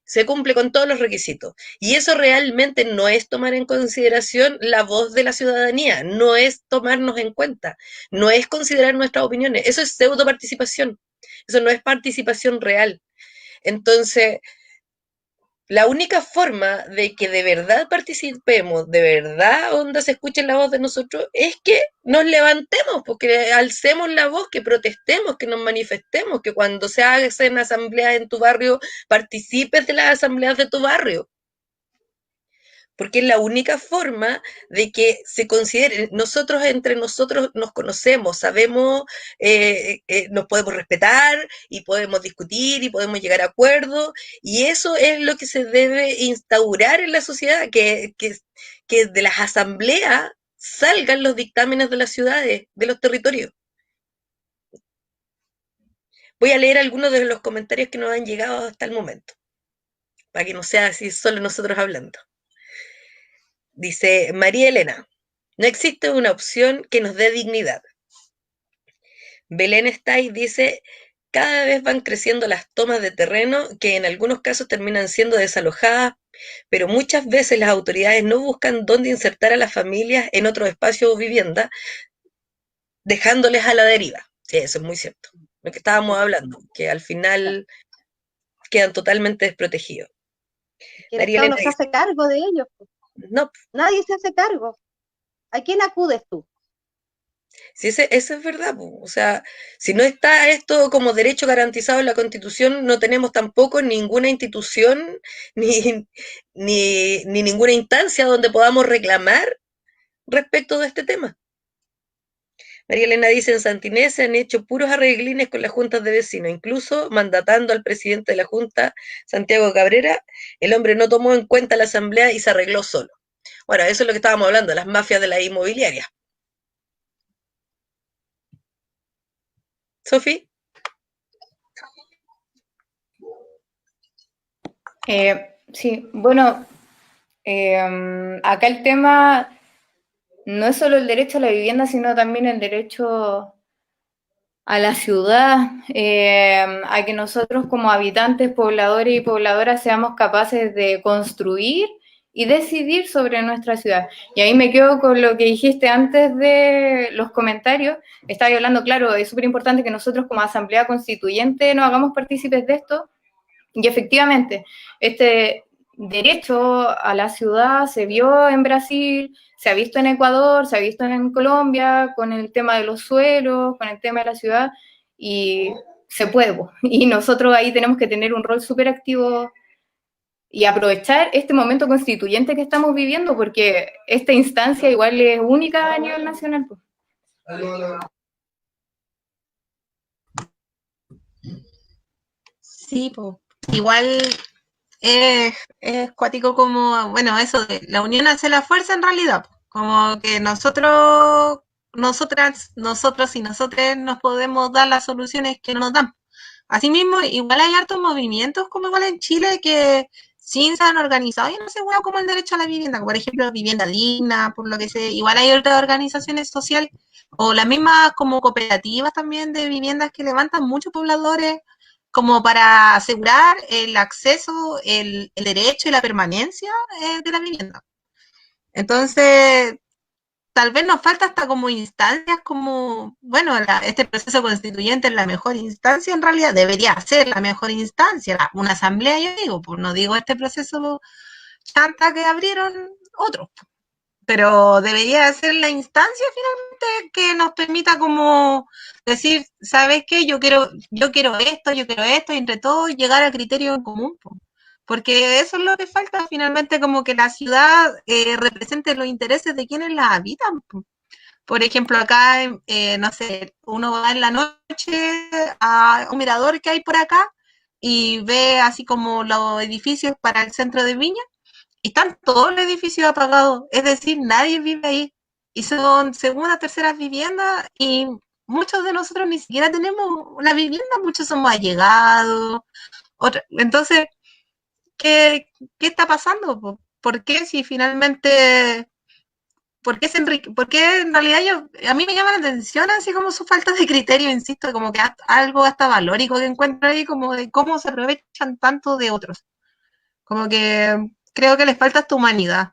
se cumple con todos los requisitos. Y eso realmente no es tomar en consideración la voz de la ciudadanía, no es tomarnos en cuenta, no es considerar nuestras opiniones, eso es pseudo participación, eso no es participación real. Entonces, la única forma de que de verdad participemos, de verdad onda se escuche la voz de nosotros, es que nos levantemos, porque alcemos la voz, que protestemos, que nos manifestemos, que cuando se hacen asambleas en tu barrio, participes de las asambleas de tu barrio. Porque es la única forma de que se considere, nosotros entre nosotros nos conocemos, sabemos, nos podemos respetar y podemos discutir y podemos llegar a acuerdos, y eso es lo que se debe instaurar en la sociedad, que de las asambleas salgan los dictámenes de las ciudades, de los territorios. Voy a leer algunos de los comentarios que nos han llegado hasta el momento, para que no sea así solo nosotros hablando. Dice María Elena, no existe una opción que nos dé dignidad. Belén Estáis dice, cada vez van creciendo las tomas de terreno que en algunos casos terminan siendo desalojadas, pero muchas veces las autoridades no buscan dónde insertar a las familias en otro espacio o vivienda, dejándoles a la deriva. Sí, eso es muy cierto. Lo que estábamos hablando, que al final quedan totalmente desprotegidos. Que el Estado no se hace cargo de ellos. No. Nadie se hace cargo. ¿A quién acudes tú? Sí, eso es verdad. O sea, si no está esto como derecho garantizado en la Constitución, no tenemos tampoco ninguna institución ni ninguna instancia donde podamos reclamar respecto de este tema. María Elena dice, en Santinés se han hecho puros arreglines con las juntas de vecinos, incluso mandatando al presidente de la Junta, Santiago Cabrera, el hombre no tomó en cuenta la asamblea y se arregló solo. Bueno, eso es lo que estábamos hablando, las mafias de la inmobiliaria. Sofi. Sí, bueno, acá el tema no es solo el derecho a la vivienda, sino también el derecho a la ciudad, a que nosotros como habitantes, pobladores y pobladoras seamos capaces de construir y decidir sobre nuestra ciudad. Y ahí me quedo con lo que dijiste antes de los comentarios. Estaba hablando, claro, es súper importante que nosotros como Asamblea Constituyente nos hagamos partícipes de esto. Y efectivamente, este derecho a la ciudad se vio en Brasil, se ha visto en Ecuador, se ha visto en Colombia, con el tema de los suelos, con el tema de la ciudad, y se puede, y nosotros ahí tenemos que tener un rol súper activo y aprovechar este momento constituyente que estamos viviendo, porque esta instancia igual es única a nivel nacional. Sí, pues. Igual es cuático como, bueno, eso de la unión hace la fuerza en realidad, como que nosotros y nosotros nos podemos dar las soluciones que no nos dan. Asimismo, igual hay hartos movimientos como igual en Chile que sin se han organizado y no se juega como el derecho a la vivienda, como por ejemplo vivienda digna, por lo que sé, igual hay otras organizaciones sociales o las mismas como cooperativas también de viviendas que levantan muchos pobladores como para asegurar el acceso, el derecho y la permanencia de la vivienda. Entonces, tal vez nos falta hasta como instancias como, bueno, este proceso constituyente es la mejor instancia, en realidad debería ser la mejor instancia, una asamblea, yo digo, pues no digo este proceso chanta que abrieron otros, pero debería ser la instancia finalmente que nos permita como decir, ¿sabes qué? Yo quiero esto, y entre todos llegar al criterio en común, pues. Porque eso es lo que falta finalmente, como que la ciudad represente los intereses de quienes la habitan. Pues. Por ejemplo, acá, no sé, uno va en la noche a un mirador que hay por acá y ve así como los edificios para el centro de Viña y están todos los edificios apagados, es decir, nadie vive ahí. Y son segundas, terceras viviendas y muchos de nosotros ni siquiera tenemos una vivienda, muchos somos allegados. Entonces, ¿qué está pasando? ¿Por qué si finalmente ¿por qué en realidad a mí me llama la atención así como su falta de criterio, insisto, como que algo hasta valórico que encuentro ahí, como de cómo se aprovechan tanto de otros? Como que creo que les falta esta humanidad.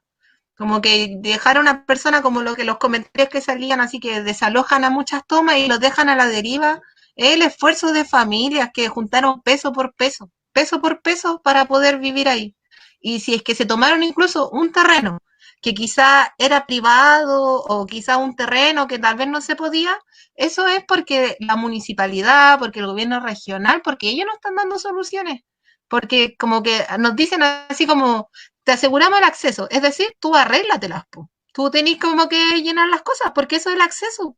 Como que dejar a una persona como lo que los comentarios que salían, así que desalojan a muchas tomas y los dejan a la deriva, es el esfuerzo de familias que juntaron peso por peso para poder vivir ahí. Y si es que se tomaron incluso un terreno que quizá era privado o quizá un terreno que tal vez no se podía, eso es porque la municipalidad, porque el gobierno regional, porque ellos no están dando soluciones. Porque como que nos dicen así como, te aseguramos el acceso, es decir, tú arréglatelas, po. Tú tenés como que llenar las cosas, porque eso es el acceso.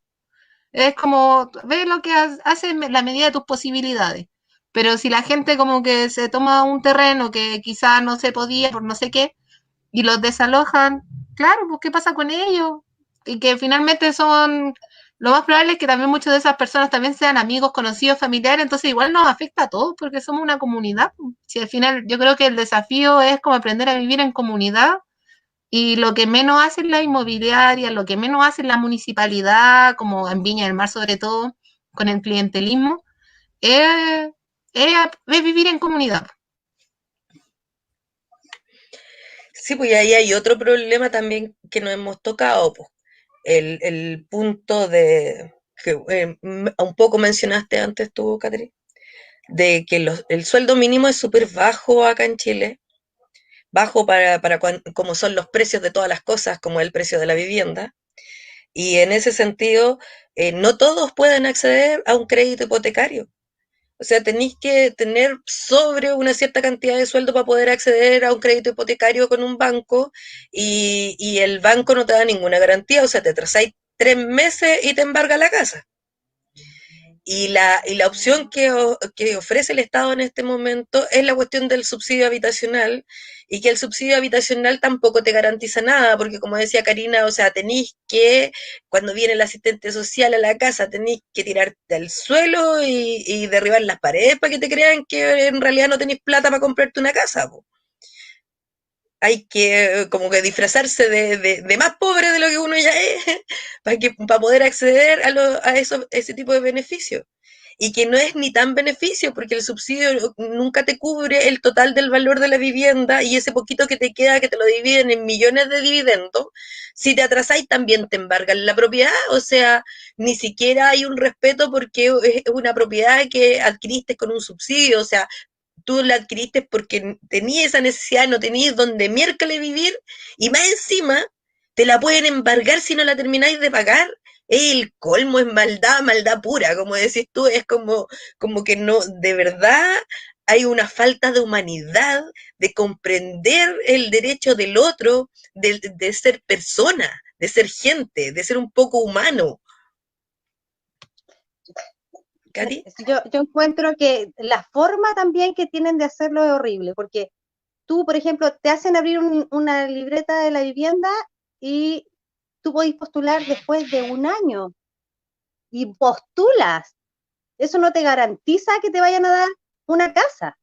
Es como, ve lo que hace en la medida de tus posibilidades. Pero si la gente como que se toma un terreno que quizás no se podía por no sé qué, y los desalojan, claro, pues ¿qué pasa con ellos? Y que finalmente son, lo más probable es que también muchas de esas personas también sean amigos, conocidos, familiares, entonces igual nos afecta a todos porque somos una comunidad. Si al final yo creo que el desafío es como aprender a vivir en comunidad y lo que menos hace la inmobiliaria, lo que menos hace la municipalidad, como en Viña del Mar sobre todo, con el clientelismo, es, es vivir en comunidad. Sí, pues ahí hay otro problema también que nos hemos tocado, pues. El punto de, que un poco mencionaste antes tú, Catri, de que el sueldo mínimo es súper bajo acá en Chile, bajo para como son los precios de todas las cosas, como el precio de la vivienda, y en ese sentido, no todos pueden acceder a un crédito hipotecario. O sea, tenéis que tener sobre una cierta cantidad de sueldo para poder acceder a un crédito hipotecario con un banco y el banco no te da ninguna garantía, o sea, te atrasáis 3 meses y te embarga la casa. Y la opción que ofrece el Estado en este momento es la cuestión del subsidio habitacional y que el subsidio habitacional tampoco te garantiza nada, porque como decía Karina, o sea, tenéis que, cuando viene el asistente social a la casa, tenéis que tirarte al suelo y derribar las paredes para que te crean que en realidad no tenéis plata para comprarte una casa. Po. Hay que como que disfrazarse de más pobre de lo que uno ya es para poder acceder a ese tipo de beneficios y que no es ni tan beneficio porque el subsidio nunca te cubre el total del valor de la vivienda y ese poquito que te queda que te lo dividen en millones de dividendos, si te atrasáis también te embargan la propiedad, o sea, ni siquiera hay un respeto porque es una propiedad que adquiriste con un subsidio, o sea, tú la adquiriste porque tenías esa necesidad, no tenías donde miércoles vivir y más encima te la pueden embargar si no la termináis de pagar el colmo, es maldad, maldad pura, como decís tú, es como que no, de verdad hay una falta de humanidad, de comprender el derecho del otro, de ser persona, de ser gente, de ser un poco humano. ¿Katy? Yo encuentro que la forma también que tienen de hacerlo es horrible, porque tú, por ejemplo, te hacen abrir una libreta de la vivienda y tú podés postular después de un año y postulas. Eso no te garantiza que te vayan a dar una casa.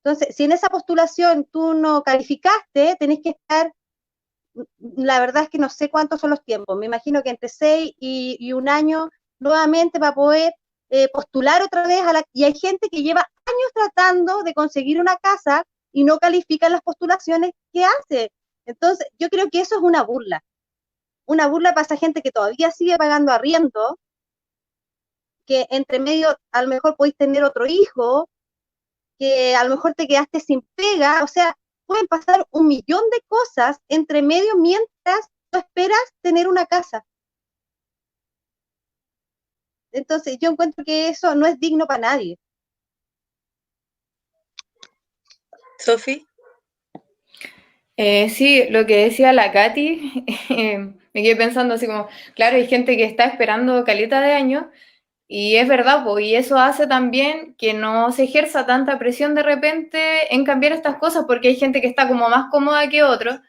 Entonces, si en esa postulación tú no calificaste, tenés que estar, la verdad es que no sé cuántos son los tiempos, me imagino que entre 6 y un año nuevamente para poder postular otra vez y hay gente que lleva años tratando de conseguir una casa y no califican las postulaciones que hace. Entonces, yo creo que eso es una burla para esa gente que todavía sigue pagando arriendo, que entre medio a lo mejor podéis tener otro hijo, que a lo mejor te quedaste sin pega, o sea, pueden pasar un millón de cosas entre medio mientras tú esperas tener una casa. Entonces, yo encuentro que eso no es digno para nadie. Sofi. Sí, lo que decía la Katy, me quedé pensando así como, claro, hay gente que está esperando caleta de años y es verdad, pues, y eso hace también que no se ejerza tanta presión de repente en cambiar estas cosas porque hay gente que está como más cómoda que otros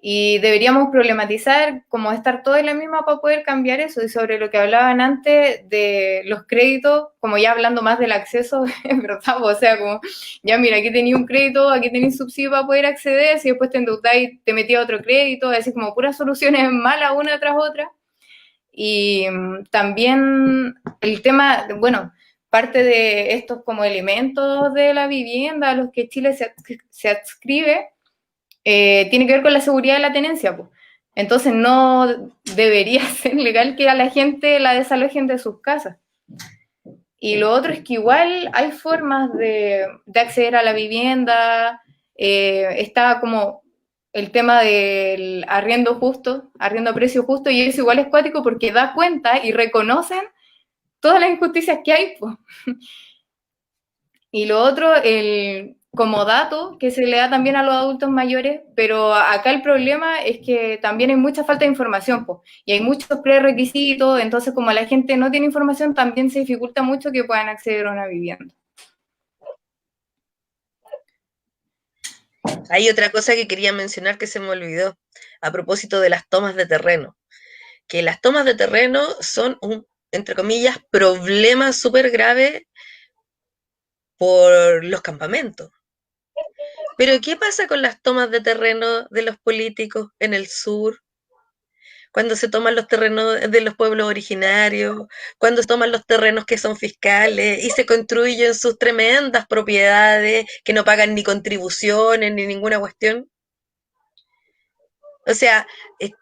y deberíamos problematizar como estar todos en la misma para poder cambiar eso. Y sobre lo que hablaban antes de los créditos, como ya hablando más del acceso, es verdad, o sea, como ya mira, aquí tenía un crédito, aquí tenéis subsidio para poder acceder, si después te endeudáis, te metía otro crédito, así como puras soluciones malas una tras otra. Y también el tema, bueno, parte de estos como elementos de la vivienda a los que Chile se adscribe, tiene que ver con la seguridad de la tenencia, pues. Entonces no debería ser legal que a la gente la desalojen de sus casas. Y lo otro es que igual hay formas de acceder a la vivienda, está como el tema del arriendo justo, arriendo a precio justo, y eso igual es cuático porque da cuenta y reconocen todas las injusticias que hay, pues. Y lo otro, como dato que se le da también a los adultos mayores, pero acá el problema es que también hay mucha falta de información, pues, y hay muchos prerequisitos, entonces como la gente no tiene información, también se dificulta mucho que puedan acceder a una vivienda. Hay otra cosa que quería mencionar que se me olvidó, a propósito de las tomas de terreno, que las tomas de terreno son un, entre comillas, problema súper grave por los campamentos. Pero ¿qué pasa con las tomas de terreno de los políticos en el sur? Cuando se toman los terrenos de los pueblos originarios, cuando se toman los terrenos que son fiscales y se construyen sus tremendas propiedades que no pagan ni contribuciones ni ninguna cuestión. O sea,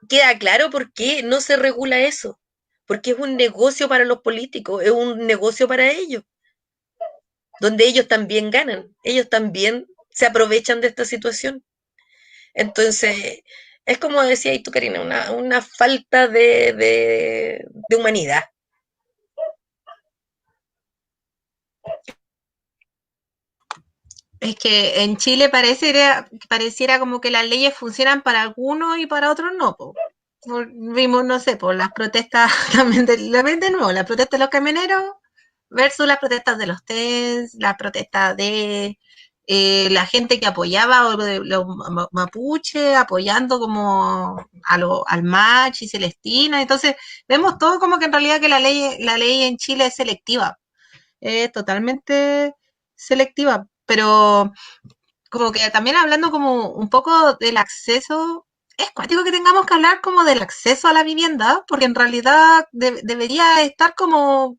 queda claro por qué no se regula eso. Porque es un negocio para los políticos, es un negocio para ellos, donde ellos también ganan, ellos también se aprovechan de esta situación. Entonces, es como decía tú, Karina, una falta de humanidad. Es que en Chile pareciera como que las leyes funcionan para algunos y para otros no. Po. Vimos, no sé, por las protestas también de nuevo, las protestas de los camioneros versus las protestas de los TENS, las protestas de la gente que apoyaba o de los mapuche apoyando como al Mach y Celestina. Entonces, vemos todo como que en realidad que la ley en Chile es selectiva, totalmente selectiva, pero como que también hablando como un poco del acceso, es cuático que tengamos que hablar como del acceso a la vivienda, porque en realidad debería estar como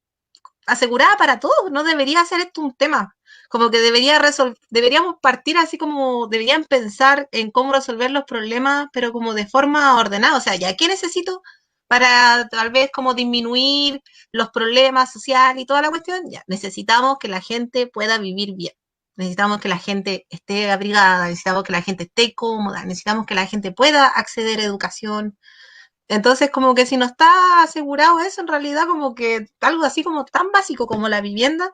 asegurada para todos, no debería ser esto un tema, como que deberíamos partir así como, deberían pensar en cómo resolver los problemas, pero como de forma ordenada, o sea, ¿ya qué necesito para tal vez como disminuir los problemas sociales y toda la cuestión? Ya, necesitamos que la gente pueda vivir bien. Necesitamos que la gente esté abrigada, necesitamos que la gente esté cómoda, necesitamos que la gente pueda acceder a educación, Entonces, como que si no está asegurado eso, en realidad como que algo así como tan básico como la vivienda,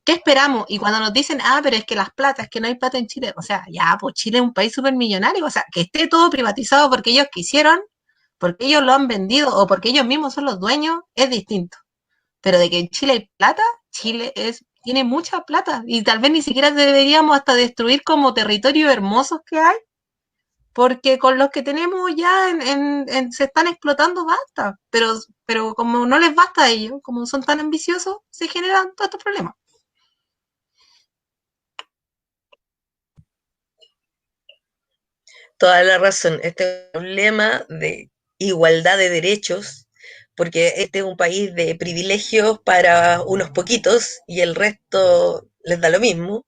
¿qué esperamos? Y cuando nos dicen, pero es que las platas, que no hay plata en Chile, o sea, ya, pues Chile es un país súper millonario, o sea, que esté todo privatizado porque ellos quisieron, porque ellos lo han vendido o porque ellos mismos son los dueños, es distinto. Pero de que en Chile hay plata, tiene mucha plata y tal vez ni siquiera deberíamos hasta destruir como territorios hermosos que hay, porque con los que tenemos ya se están explotando basta, pero como no les basta a ellos, como son tan ambiciosos, se generan todos estos problemas. Toda la razón. Este problema de igualdad de derechos, porque este es un país de privilegios para unos poquitos y el resto les da lo mismo.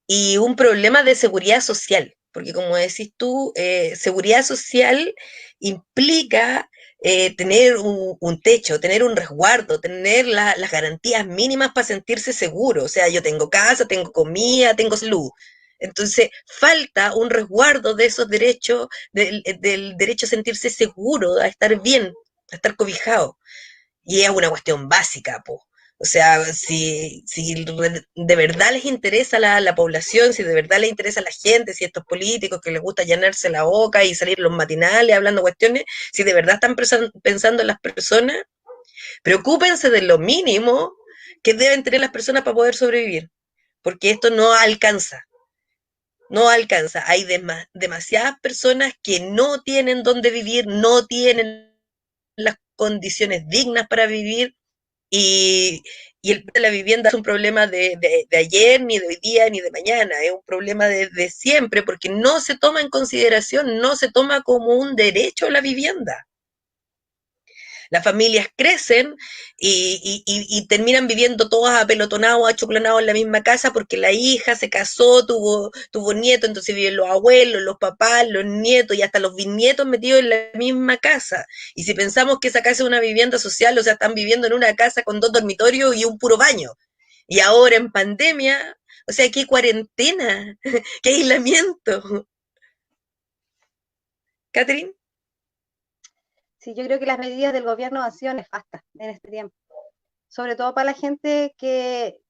Y un problema de seguridad social, porque como decís tú, seguridad social implica tener un techo, tener un resguardo, tener las garantías mínimas para sentirse seguro. O sea, yo tengo casa, tengo comida, tengo salud. Entonces, falta un resguardo de esos derechos, del derecho a sentirse seguro, a estar bien, a estar cobijado. Y es una cuestión básica, po. O sea, si de verdad les interesa la población, si de verdad les interesa a la gente, si estos políticos que les gusta llenarse la boca y salir los matinales hablando cuestiones, si de verdad están pensando en las personas, preocúpense de lo mínimo que deben tener las personas para poder sobrevivir, porque esto no alcanza. No alcanza. Hay demasiadas personas que no tienen dónde vivir, no tienen las condiciones dignas para vivir y, y el de la vivienda es un problema de ayer, ni de hoy día, ni de mañana, es un problema de siempre, porque no se toma en consideración, no se toma como un derecho a la vivienda. Las familias crecen y terminan viviendo todas apelotonados, achoclonados en la misma casa porque la hija se casó, tuvo nietos, entonces viven los abuelos, los papás, los nietos y hasta los bisnietos metidos en la misma casa. Y si pensamos que esa casa es una vivienda social, o sea, están viviendo en una casa con 2 dormitorios y un puro baño. Y ahora en pandemia, o sea, qué cuarentena, qué aislamiento. ¿Catherine? Sí, yo creo que las medidas del gobierno han sido nefastas en este tiempo, sobre todo para la gente que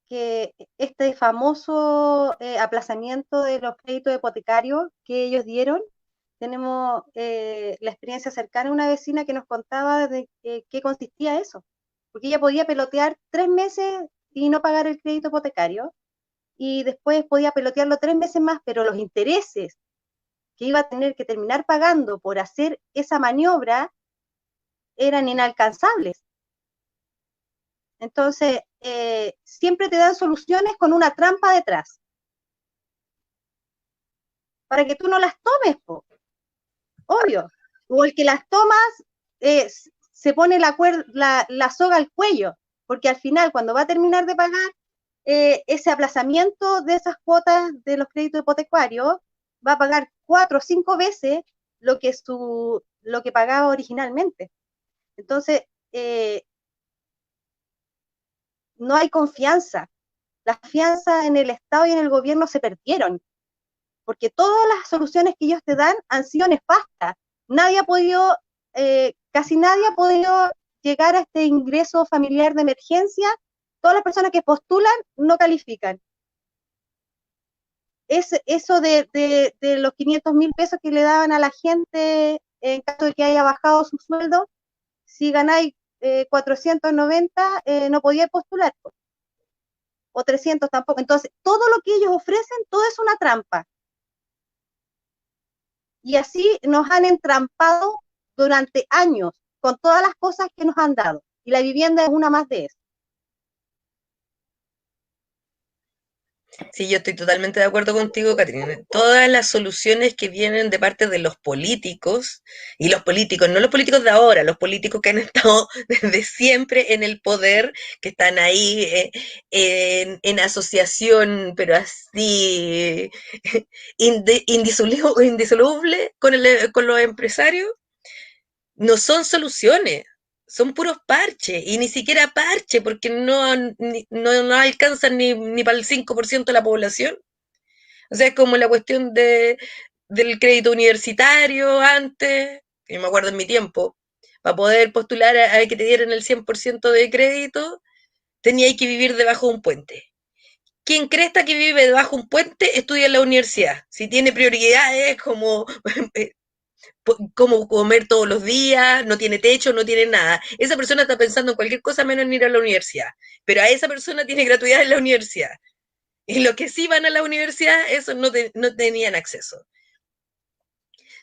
este famoso aplazamiento de los créditos hipotecarios que ellos dieron. Tenemos la experiencia cercana a una vecina que nos contaba de qué consistía eso, porque ella podía pelotear 3 meses y no pagar el crédito hipotecario, y después podía pelotearlo 3 meses más, pero los intereses que iba a tener que terminar pagando por hacer esa maniobra eran inalcanzables. Entonces, siempre te dan soluciones con una trampa detrás, para que tú no las tomes, po. Obvio. O el que las tomas se pone la soga al cuello, porque al final, cuando va a terminar de pagar ese aplazamiento de esas cuotas de los créditos hipotecarios, va a pagar 4 o 5 veces lo que pagaba originalmente. Entonces, no hay confianza. Las fianzas en el Estado y en el gobierno se perdieron, porque todas las soluciones que ellos te dan han sido nefastas. Nadie ha podido, casi nadie ha podido llegar a este ingreso familiar de emergencia. Todas las personas que postulan no califican. Eso de los 500.000 pesos que le daban a la gente en caso de que haya bajado su sueldo, si ganáis 490, no podía postular, o 300 tampoco. Entonces, todo lo que ellos ofrecen, todo es una trampa. Y así nos han entrampado durante años con todas las cosas que nos han dado. Y la vivienda es una más de eso. Sí, yo estoy totalmente de acuerdo contigo, Catrina. Todas las soluciones que vienen de parte de los políticos, y los políticos, no los políticos de ahora, los políticos que han estado desde siempre en el poder, que están ahí en asociación, pero así indisoluble con los empresarios, no son soluciones, son puros parches, y ni siquiera parche, porque no alcanzan ni para el 5% de la población. O sea, es como la cuestión del crédito universitario antes, yo me acuerdo en mi tiempo, para poder postular a que te dieran el 100% de crédito, tenía que vivir debajo de un puente. Quien cresta que vive debajo de un puente estudia en la universidad. Si tiene prioridades como, como comer todos los días, no tiene techo, no tiene nada. Esa persona está pensando en cualquier cosa menos en ir a la universidad. Pero a esa persona tiene gratuidad en la universidad. Y los que sí van a la universidad, esos no tenían acceso.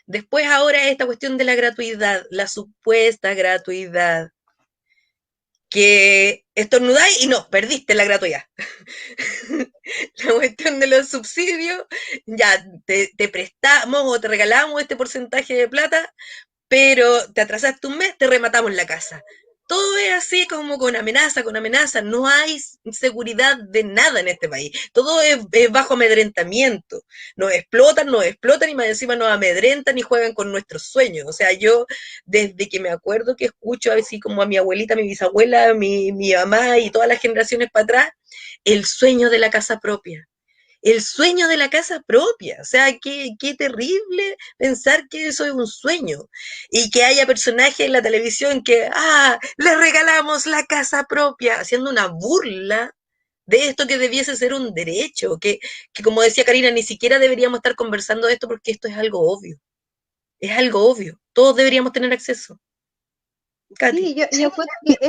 Después ahora esta cuestión de la gratuidad, la supuesta gratuidad, que estornudáis y no, perdiste la gratuidad. La cuestión de los subsidios, ya te prestamos o te regalamos este porcentaje de plata, pero te atrasaste un mes, te rematamos la casa. Todo es así como con amenaza, no hay seguridad de nada en este país, todo es bajo amedrentamiento, nos explotan y más encima nos amedrentan y juegan con nuestros sueños. O sea, yo desde que me acuerdo que escucho así como a mi abuelita, mi bisabuela, mi mamá y todas las generaciones para atrás, el sueño de la casa propia. El sueño de la casa propia, o sea, qué terrible pensar que eso es un sueño y que haya personajes en la televisión que, le regalamos la casa propia, haciendo una burla de esto que debiese ser un derecho, que como decía Karina, ni siquiera deberíamos estar conversando de esto porque esto es algo obvio, todos deberíamos tener acceso. Katy. Sí, yo creo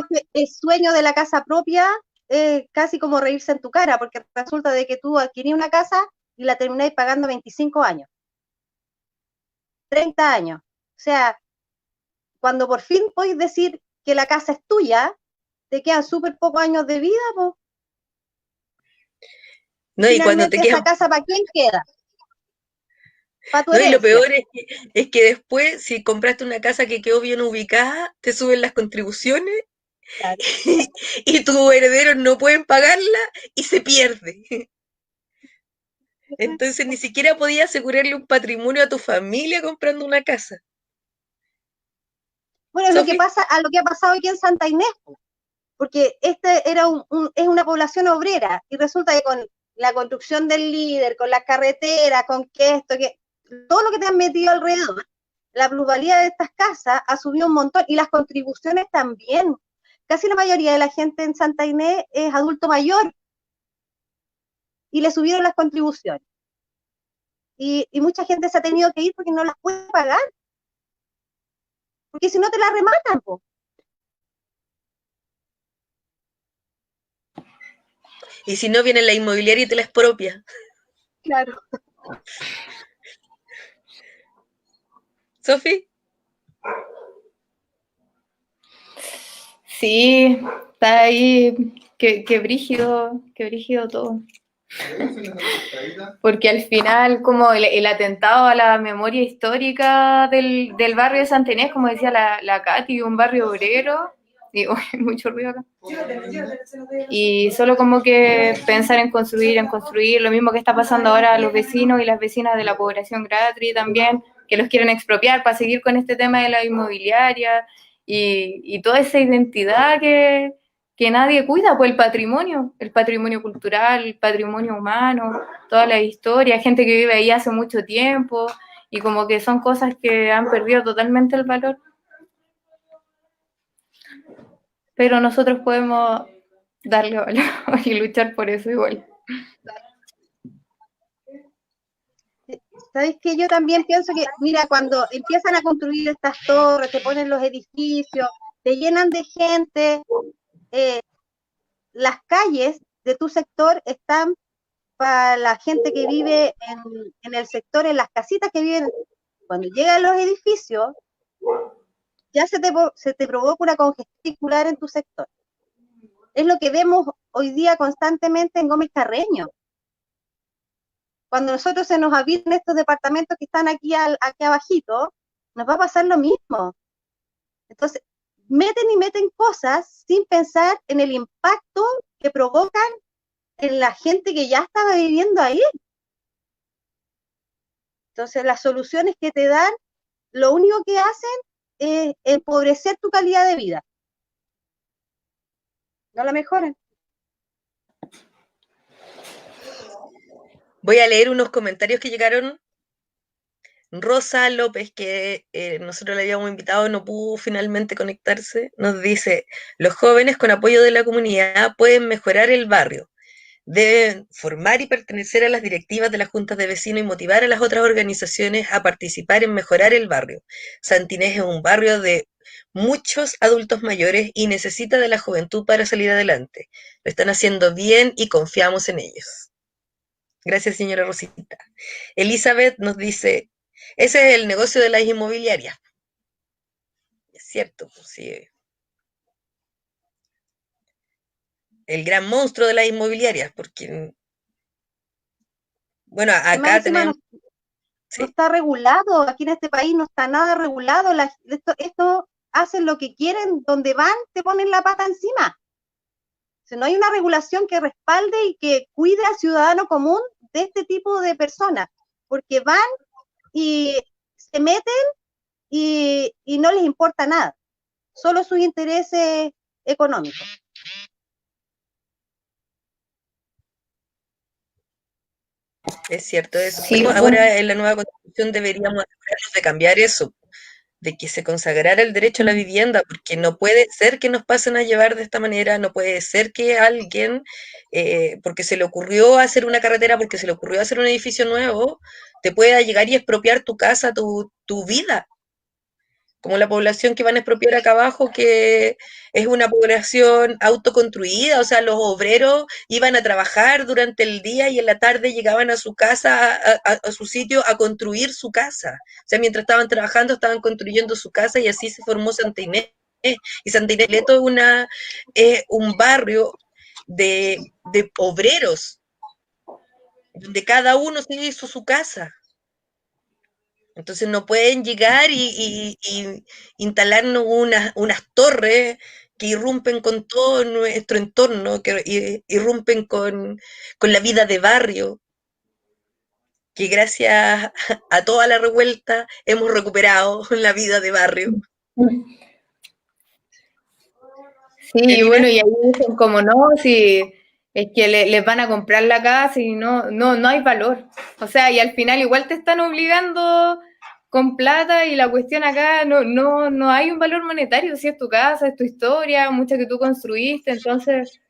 que el sueño de la casa propia es casi como reírse en tu cara, porque resulta de que tú adquirí una casa y la termináis pagando 25 años, 30 años. O sea, cuando por fin podéis decir que la casa es tuya, te quedan súper pocos años de vida, pues. No, y cuando Finalmente, ¿esa casa para quién queda? Para tu no, y lo herencia. peor es que después, si compraste una casa que quedó bien ubicada, te suben las contribuciones Claro. y tus herederos no pueden pagarla y se pierde. Entonces ni siquiera podías asegurarle un patrimonio a tu familia comprando una casa. Bueno, es lo que ¿Sofi? pasa, a lo que ha pasado aquí en Santa Inés, porque este era es una población obrera y resulta que con la construcción del líder, con las carreteras, con que esto, que todo lo que te han metido alrededor, la plusvalía de estas casas ha subido un montón y las contribuciones también. Casi la mayoría de la gente en Santa Inés es adulto mayor y le subieron las contribuciones. Y mucha gente se ha tenido que ir porque no las puede pagar, porque si no te las rematan, po. Y si no, viene la inmobiliaria y te la expropia. Claro. ¿Sofi? Sí, está ahí, qué brígido todo. Porque al final, como el atentado a la memoria histórica del barrio de Santa Inés, como decía la Katy, un barrio obrero, y mucho ruido acá. Y solo como que pensar en construir, lo mismo que está pasando ahora a los vecinos y las vecinas de la población Gratri también, que los quieren expropiar para seguir con este tema de la inmobiliaria y toda esa identidad que nadie cuida, pues el patrimonio cultural, el patrimonio humano, toda la historia, gente que vive ahí hace mucho tiempo y como que son cosas que han perdido totalmente el valor. Pero nosotros podemos darle valor y luchar por eso igual. ¿Sabes qué? Yo también pienso que, mira, cuando empiezan a construir estas torres, te ponen los edificios, te llenan de gente, las calles de tu sector están para la gente que vive en el sector, en las casitas que viven. Cuando llegan los edificios, ya se te provoca una congestión vehicular en tu sector. Es lo que vemos hoy día constantemente en Gómez Carreño. Cuando nosotros se nos habilitan estos departamentos que están aquí abajito, nos va a pasar lo mismo. Entonces, meten cosas sin pensar en el impacto que provocan en la gente que ya estaba viviendo ahí. Entonces, las soluciones que te dan, lo único que hacen es empobrecer tu calidad de vida. No la mejoran. Voy a leer unos comentarios que llegaron Rosa López, que nosotros le habíamos invitado, no pudo finalmente conectarse, nos dice, los jóvenes con apoyo de la comunidad pueden mejorar el barrio. Deben formar y pertenecer a las directivas de las juntas de vecinos y motivar a las otras organizaciones a participar en mejorar el barrio. Santinés es un barrio de muchos adultos mayores y necesita de la juventud para salir adelante. Lo están haciendo bien y confiamos en ellos. Gracias, señora Rosita. Elizabeth nos dice, ese es el negocio de las inmobiliarias. Es cierto, pues sí. El gran monstruo de las inmobiliarias, porque, bueno, Y más acá encima tenemos... no Sí, está regulado, aquí en este país no está nada regulado, esto hacen lo que quieren, donde van te ponen la pata encima. O sea, no hay una regulación que respalde y que cuide al ciudadano común de este tipo de personas, porque van y se meten y no les importa nada, solo sus intereses económicos. es cierto eso. Sí, bueno, Ahora en la nueva constitución deberíamos asegurarnos de cambiar eso, de que se consagrara el derecho a la vivienda, porque no puede ser que nos pasen a llevar de esta manera, no puede ser que alguien, porque se le ocurrió hacer una carretera, porque se le ocurrió hacer un edificio nuevo, te pueda llegar y expropiar tu casa, tu vida, como la población que van a expropiar acá abajo, que es una población autoconstruida, o sea, los obreros iban a trabajar durante el día y en la tarde llegaban a su casa, a su sitio, a construir su casa. O sea, mientras estaban trabajando, estaban construyendo su casa y así se formó Santa Inés. Y Santa Inés Leto es un barrio de obreros, donde cada uno se hizo su casa. Entonces no pueden llegar y instalarnos unas torres que irrumpen con todo nuestro entorno, que irrumpen con la vida de barrio, que gracias a toda la revuelta hemos recuperado la vida de barrio. sí, y Karina, bueno, y ahí dicen como no, si es que les van a comprar la casa y no hay valor. O sea, y al final igual te están obligando con plata y la cuestión acá no hay un valor monetario, si es tu casa, es tu historia, mucha que tú construiste, entonces,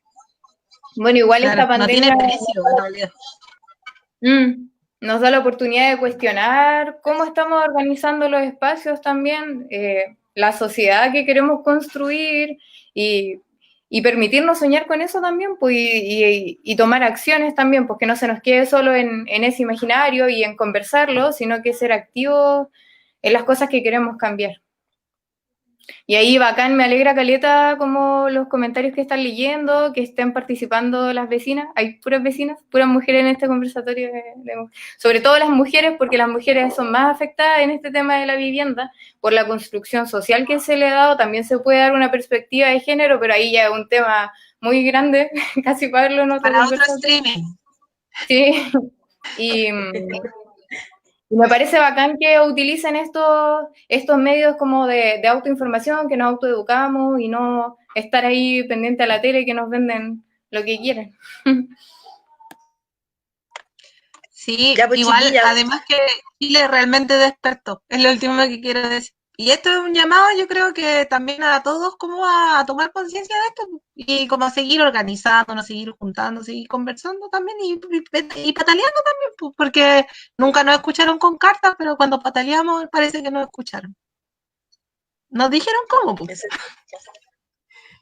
bueno, igual esta Claro, no tiene pandemia precio en realidad. nos da la oportunidad de cuestionar cómo estamos organizando los espacios también, la sociedad que queremos construir y, y permitirnos soñar con eso también, pues, y tomar acciones también, pues que no se nos quede solo en ese imaginario y en conversarlo, sino que ser activos en las cosas que queremos cambiar. Y ahí bacán, me alegra caleta como los comentarios que están leyendo, que estén participando las vecinas. Hay puras vecinas, puras mujeres en este conversatorio, sobre todo las mujeres, porque las mujeres son más afectadas en este tema de la vivienda por la construcción social que se le ha dado. También se puede dar una perspectiva de género, pero ahí ya es un tema muy grande, casi para verlo en otro Para otro conversatorio. streaming. Sí, y me parece bacán que utilicen estos medios como de autoinformación, que nos autoeducamos y no estar ahí pendiente a la tele que nos venden lo que quieren. Sí, ya pues igual, chiquilla, además que Chile realmente despertó, es lo último que quiero decir. Y esto es un llamado, yo creo que también a todos como a tomar conciencia de esto y como a seguir organizándonos, seguir juntando, seguir conversando también y pataleando también, pues, porque nunca nos escucharon con cartas, pero cuando pataleamos parece que nos escucharon. Nos dijeron cómo, pues.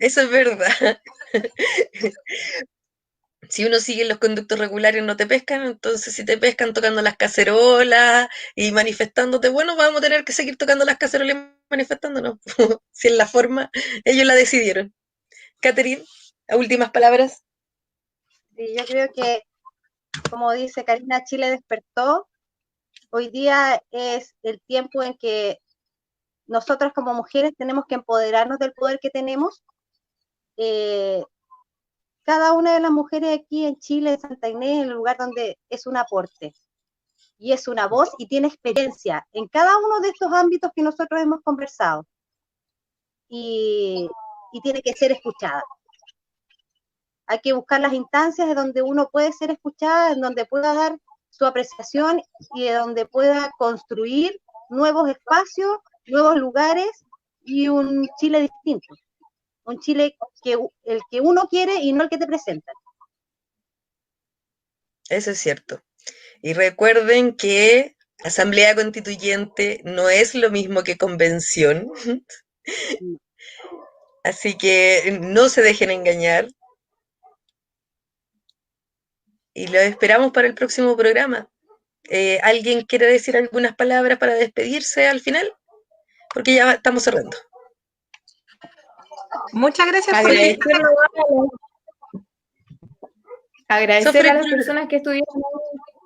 eso es verdad. Si uno sigue los conductos regulares no te pescan, entonces si te pescan tocando las cacerolas y manifestándote, bueno, vamos a tener que seguir tocando las cacerolas y manifestándonos. Si es la forma, ellos la decidieron. Catherine, últimas palabras. Sí, yo creo que, como dice Karina, Chile despertó. Hoy día es el tiempo en que nosotras como mujeres tenemos que empoderarnos del poder que tenemos. Cada una de las mujeres aquí en Chile, en Santa Inés, en el lugar donde es un aporte y es una voz y tiene experiencia en cada uno de estos ámbitos que nosotros hemos conversado y tiene que ser escuchada. Hay que buscar las instancias de donde uno puede ser escuchada, en donde pueda dar su apreciación y de donde pueda construir nuevos espacios, nuevos lugares y un Chile distinto. Un Chile el que uno quiere y no el que te presentan. Eso es cierto. Y recuerden que Asamblea Constituyente no es lo mismo que convención. Así que no se dejen engañar. Y lo esperamos para el próximo programa. ¿Alguien quiere decir algunas palabras para despedirse al final? Porque ya estamos cerrando. Muchas gracias por agradecer a las personas que estuvieron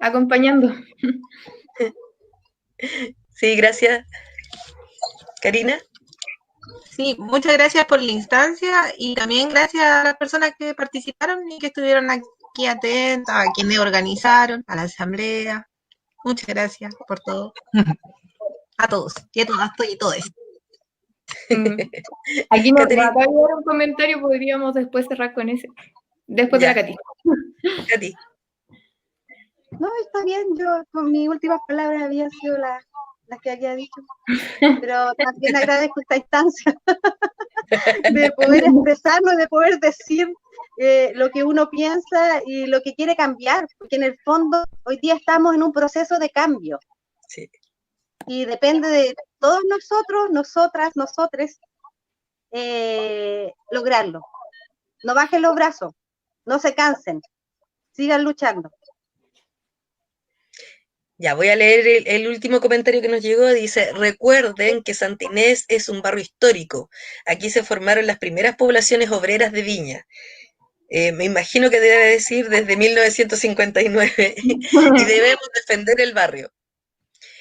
acompañando. Sí, gracias. Karina. Sí, muchas gracias por la instancia y también gracias a las personas que participaron y que estuvieron aquí atentas, a quienes organizaron, a la asamblea. Muchas gracias por todo. A todos y a todas y todos. Aquí nos acaba de dar un comentario, podríamos después cerrar con ese. Después de la Katy. Katy. No, está bien, yo con mis últimas palabras había sido las que había dicho, pero también agradezco esta instancia de poder expresarnos, de poder decir lo que uno piensa y lo que quiere cambiar, porque en el fondo hoy día estamos en un proceso de cambio. Sí. Y depende de todos nosotros, nosotras, nosotres, lograrlo. No bajen los brazos, no se cansen, sigan luchando. Ya, voy a leer el último comentario que nos llegó. Dice, recuerden que Santa Inés es un barrio histórico. Aquí se formaron las primeras poblaciones obreras de Viña. Me imagino que debe decir desde 1959. Y debemos defender el barrio.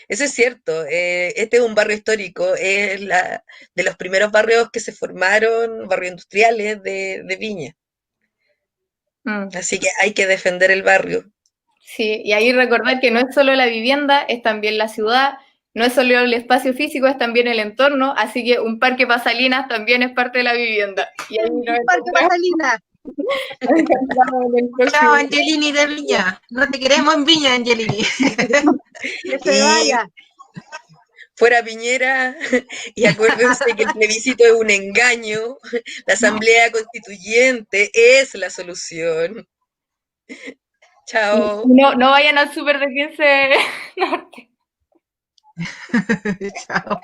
Eso es cierto. Este es un barrio histórico. Es de los primeros barrios que se formaron, barrios industriales de Viña. Así que hay que defender el barrio. Sí, y ahí recordar que no es solo la vivienda, es también la ciudad, no es solo el espacio físico, es también el entorno, así que un parque Pasalinas también es parte de la vivienda. Y ahí un parque Pasalinas. Chao, Angelini de Viña. No te queremos en Viña, Angelini. Que se vaya. Fuera Piñera, y acuérdense que el plebiscito es un engaño, la Asamblea Constituyente es la solución. Chao. No vayan al súper de 15 Norte. Chao.